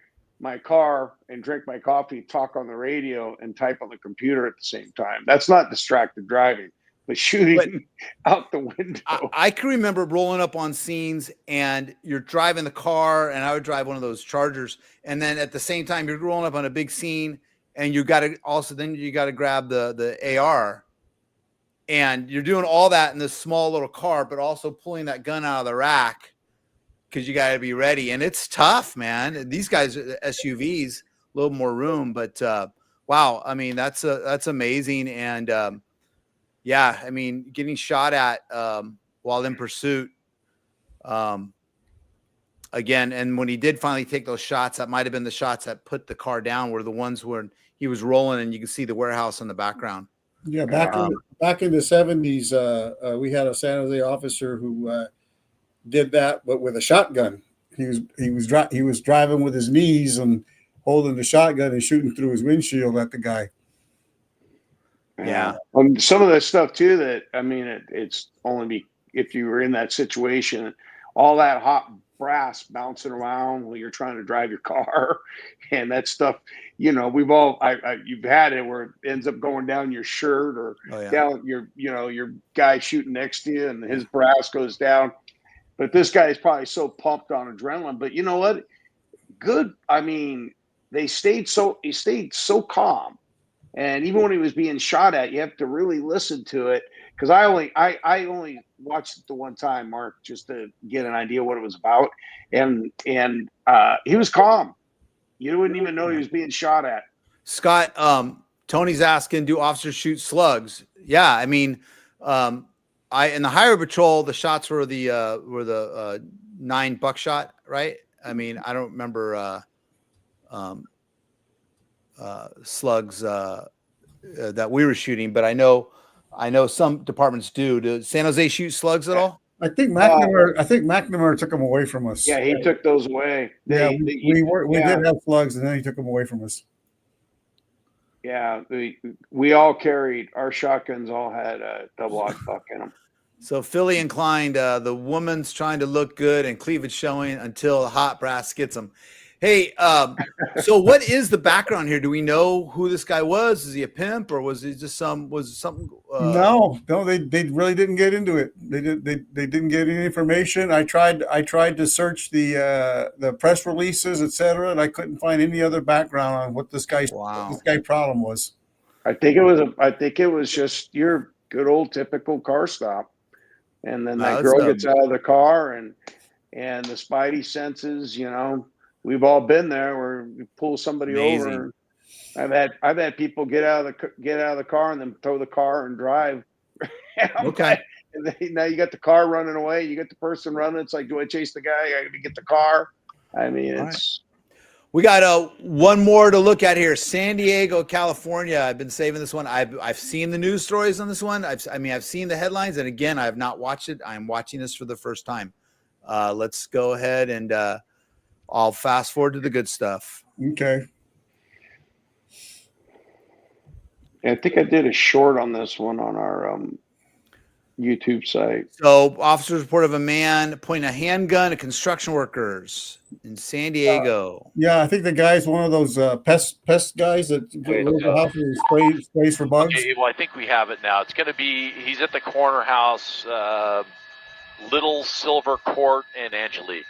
car and drink my coffee, talk on the radio, and type on the computer at the same time. That's not distracted driving, but shooting out the window. I can remember rolling up on scenes and you're driving the car, and I would drive one of those Chargers. And then at the same time, you're rolling up on a big scene, and you got to grab the AR, and you're doing all that in this small little car, but also pulling that gun out of the rack. because you got to be ready, and it's tough, man. These guys are SUVs, a little more room, but wow, I mean that's amazing, and yeah, I mean getting shot at while in pursuit. Again, and when he did finally take those shots, that might have been the shots that put the car down, were the ones where he was rolling, and you can see the warehouse in the background. Yeah, back in the 70s, we had a San Jose officer who did that, but with a shotgun. He was driving with his knees and holding the shotgun and shooting through his windshield at the guy. Yeah. Some of that stuff too. That I mean, it's only if you were in that situation, all that hot brass bouncing around while you're trying to drive your car, and that stuff. You know, we've all you've had it where it ends up going down your shirt or down your guy shooting next to you, and his brass goes down. But this guy is probably so pumped on adrenaline. But you know what? Good. I mean, he stayed so calm. And even when he was being shot at, you have to really listen to it. Because I only watched it the one time, Mark, just to get an idea what it was about. And he was calm. You wouldn't even know he was being shot at. Scott, Tony's asking, do officers shoot slugs? Yeah, I mean, in the highway patrol, the shots were the 9 buckshot, right? I mean, I don't remember slugs that we were shooting, but I know some departments do. Does San Jose shoot slugs at all? I think McNamara took them away from us. Yeah, he took those away. We did have slugs, and then he took them away from us. Yeah, we all carried our shotguns. All had a double-aught buck in them. So Philly inclined. The woman's trying to look good and cleavage showing until hot brass gets them. Hey, so what is the background here? Do we know who this guy was? Is he a pimp, or was he just something? No, they really didn't get into it. They didn't get any information. I tried to search the press releases, etc., and I couldn't find any other background on what this guy's problem was. I think it was just your good old typical car stop, and then that girl gets out of the car, and the spidey senses, you know. We've all been there where you pull somebody over. I've had people get out of the car and then throw the car and drive. Okay. And then, now you got the car running away. You get the person running. It's like, do I chase the guy? I got to get the car. I mean, it's. We got one more to look at here. San Diego, California. I've been saving this one. I've seen the news stories on this one. I've seen the headlines, and again, I have not watched it. I'm watching this for the first time. Let's go ahead and. I'll fast forward to the good stuff. Okay. I think I did a short on this one on our YouTube site. So, officers report of a man pointing a handgun at construction workers in San Diego. Yeah, I think the guy's one of those pest guys that lives in the house and sprays for bugs. Okay, well, I think we have it now. It's going to be, he's at the corner house, Little Silver Court and Angelique.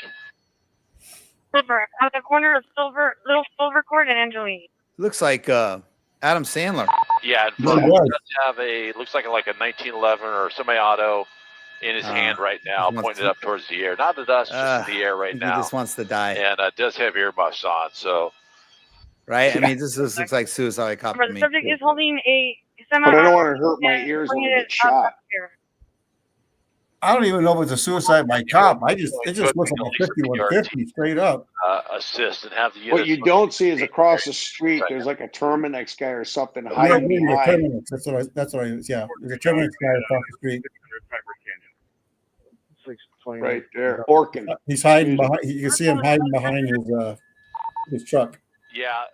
Silver, at the corner of Little Silver Court and Angelique. Looks like Adam Sandler. Yeah, it does have looks like a 1911 or semi-auto in his hand right now, pointed up towards the air. Not at us, just in the air right now. He just wants to die. And does have earmuffs on, so. Right? I mean, this looks like suicide cop to The me. subject is holding a semi. But I don't want to hurt my ears when I get shot. I don't even know if it's a suicide by cop. It just looks like a 5150 straight up. Assist and have the. What you don't see is across the street. There's like a Terminix guy or something hiding behind. That's what I. Yeah, there's a Terminix guy across the street. Right there, Orkin. He's hiding behind. You can see him hiding behind his truck. Yeah.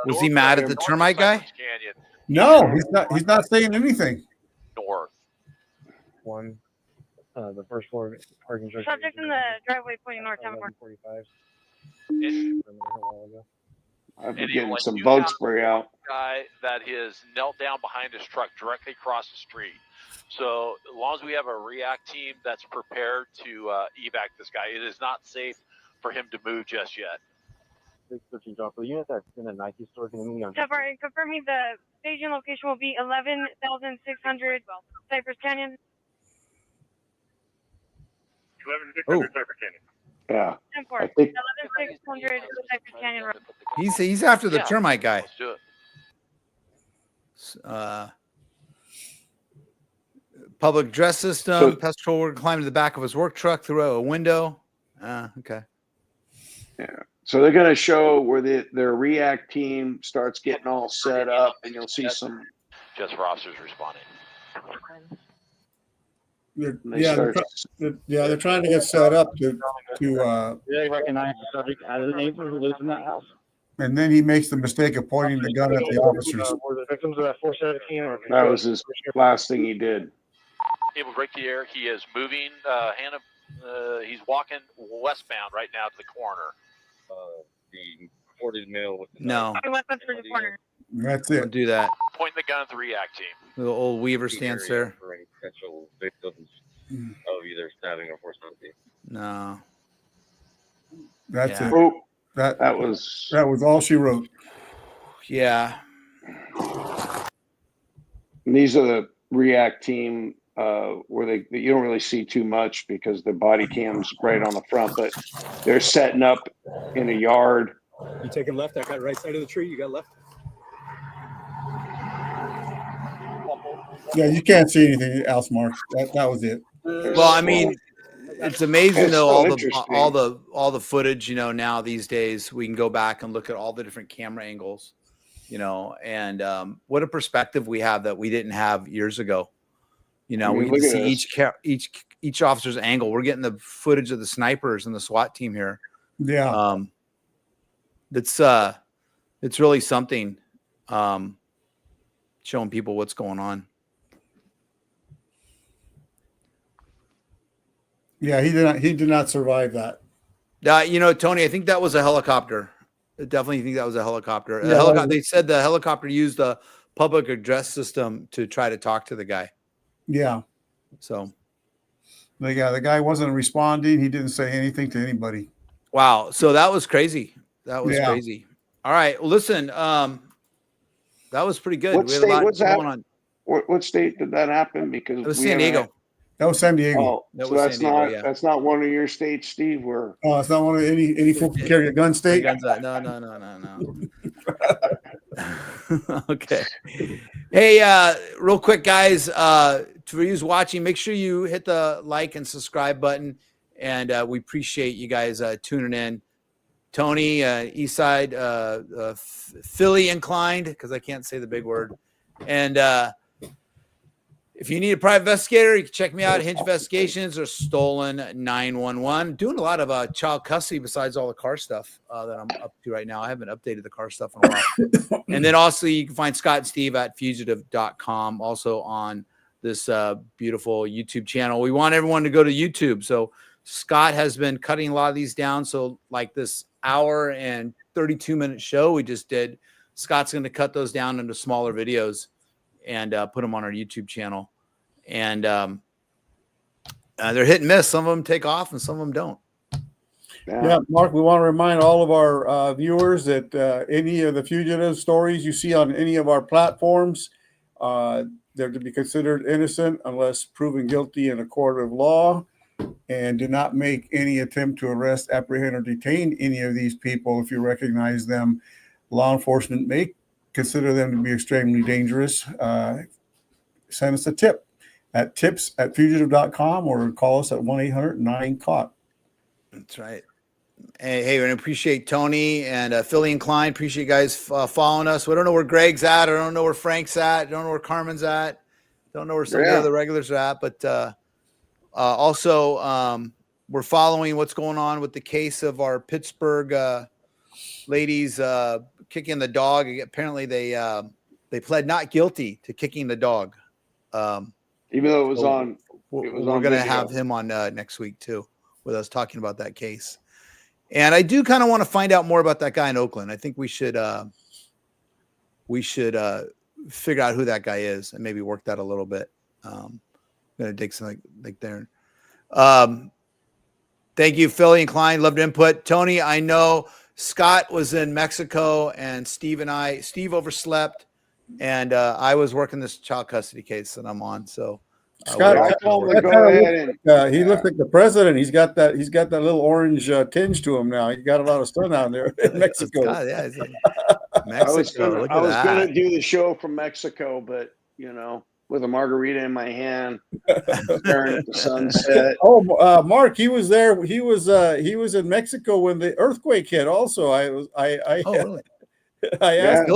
Was he mad at the termite guy? No, he's not saying anything. North. One. The first floor parking structure. Subject in the driveway pointing north. 11:45. I've been getting some bug spray out. Guy that is knelt down behind his truck directly across the street. So as long as we have a react team that's prepared to evac this guy, it is not safe for him to move just yet. 613 drop. The unit that's in the Nike store. Sorry, confirming the staging location will be 11,600 Cypress Canyon. 11,600 Cypress Canyon. Yeah. I Import. think 11600 Cypress Canyon Road. He's after the Yeah. termite guy. Let's do it. Public address system. Pest control worker climbed to the back of his work truck through a window. Okay. Yeah. So they're going to show where their react team starts getting all set up, and you'll see some. Just for officers responding. They're trying to get set up to They recognize the subject as a neighbor who lives in that house. and then he makes the mistake of pointing the gun at the officers. Were the victims of that 417 or That was his last thing he did. Able to break the air. He is moving. He's walking westbound right now to the corner. The reported male with the No. I went for the corner. That's Don't it. do that. Pointing the gun at the react team. The old Weaver stance there. for any potential victims of either stabbing or 417. No. That's Yeah. it. Oh, That that was all she wrote. Yeah. And these are the react team where you don't really see too much because the body cam's right on the front, but they're setting up in a yard. You taking left? I got right side of the tree. You got left. Yeah, you can't see anything else, Mark. That was it. Well, I mean, it's amazing It's though, so all the footage, now these days we can go back and look at all the different camera angles, and what a perspective we have that we didn't have years ago. We mean, can look at see each officer's angle. We're getting the footage of the snipers and the SWAT team here. Yeah. It's really something, showing people what's going on. Yeah, he did not survive that. Tony, I think that was a helicopter. I definitely think that was a helicopter. Yeah, They said the helicopter used a public address system to try to talk to the guy. Yeah. So the guy wasn't responding. He didn't say anything to anybody. wow. So that was crazy. That was Yeah. crazy. All right. Well, listen, that was pretty good. What We had state a lot was that? going on. What state did that happen? Because It was we San haven't Diego. That was San Diego. Oh, That so was that's San Diego, not yeah. that's not one of your states, Steve. Where Oh, it's not one of any fool can carry a gun state. No. Okay. Hey, real quick, guys, for you watching, make sure you hit the like and subscribe button. And we appreciate you guys tuning in. Tony, Eastside, Philly inclined, because I can't say the big word. And if you need a private investigator, you can check me out at Hinge Investigations or Stolen 911. Doing a lot of child custody besides all the car stuff that I'm up to right now. I haven't updated the car stuff in a while. And then also you can find Scott and Steve at fugitive.com, also on this beautiful YouTube channel. We want everyone to go to YouTube. So Scott has been cutting a lot of these down. So like this hour and 32-minute show we just did, Scott's going to cut those down into smaller videos and put them on our YouTube channel. And they're hit and miss. Some of them take off and some of them don't. Yeah, Mark, we want to remind all of our viewers that any of the fugitive stories you see on any of our platforms, they're to be considered innocent unless proven guilty in a court of law. And do not make any attempt to arrest, apprehend, or detain any of these people if you recognize them. Law enforcement may consider them to be extremely dangerous. Send us a tip at tips@fugitive.com or call us at 1-800-9-CAUGHT. That's right. Hey, we appreciate Tony and Philly Incline. Appreciate you guys following us. We don't know where Greg's at. I don't know where Frank's at. Don't know where Carmen's at. Don't know where some of the other regulars are at. But also, we're following what's going on with the case of our Pittsburgh ladies kicking the dog. Apparently, they pled not guilty to kicking the dog. even though it was on. We're going to have him on next week too, with us talking about that case. And I do kind of want to find out more about that guy in Oakland. I think we should figure out who that guy is and maybe work that a little bit. I'm going to dig something like there. Thank you, Philly and Klein. Loved input. Tony, I know Scott was in Mexico and Steve overslept, and I was working this child custody case that I'm on. So Scott, I told him to go ahead and he looks like the president. He's got that little orange tinge to him now. He got a lot of sun out there in Mexico. God, yeah, Mexico. I was gonna do the show from Mexico, but with a margarita in my hand, staring at the sunset. Oh, Mark, he was there. He was in Mexico when the earthquake hit. Also, really? I asked.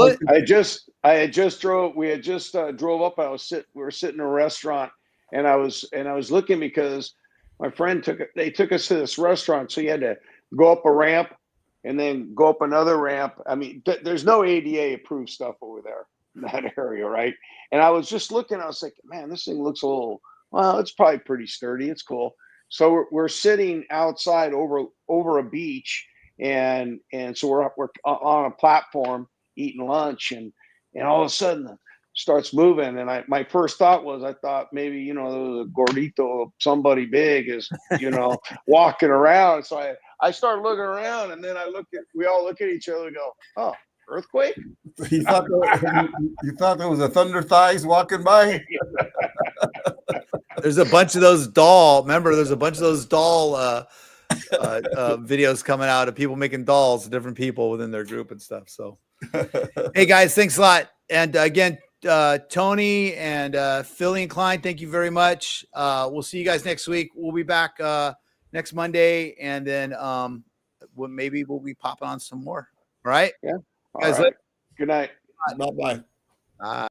I had just drove. We had just drove up. We were sitting in a restaurant, and I was looking because my friend took us to this restaurant. So you had to go up a ramp and then go up another ramp. I mean, there's no ADA approved stuff over there in that area, right? And I was just looking. I was like, man, this thing looks a little. Well, it's probably pretty sturdy. It's cool. So we're sitting outside over a beach. And so we're on a platform eating lunch, and all of a sudden it starts moving. And my first thought was, I thought maybe there was a gordito, somebody big is walking around. So I started looking around, and then we all look at each other and go, oh, earthquake? You thought there was a thunder thighs walking by? There's a bunch of those doll. Remember, there's a bunch of those doll videos coming out of people making dolls of different people within their group and stuff. So, hey guys, thanks a lot. And again, Tony and Philly and Klein, thank you very much. We'll see you guys next week. We'll be back next Monday, and then maybe we'll be popping on some more. All right? Yeah. All right. Good night. Bye-bye.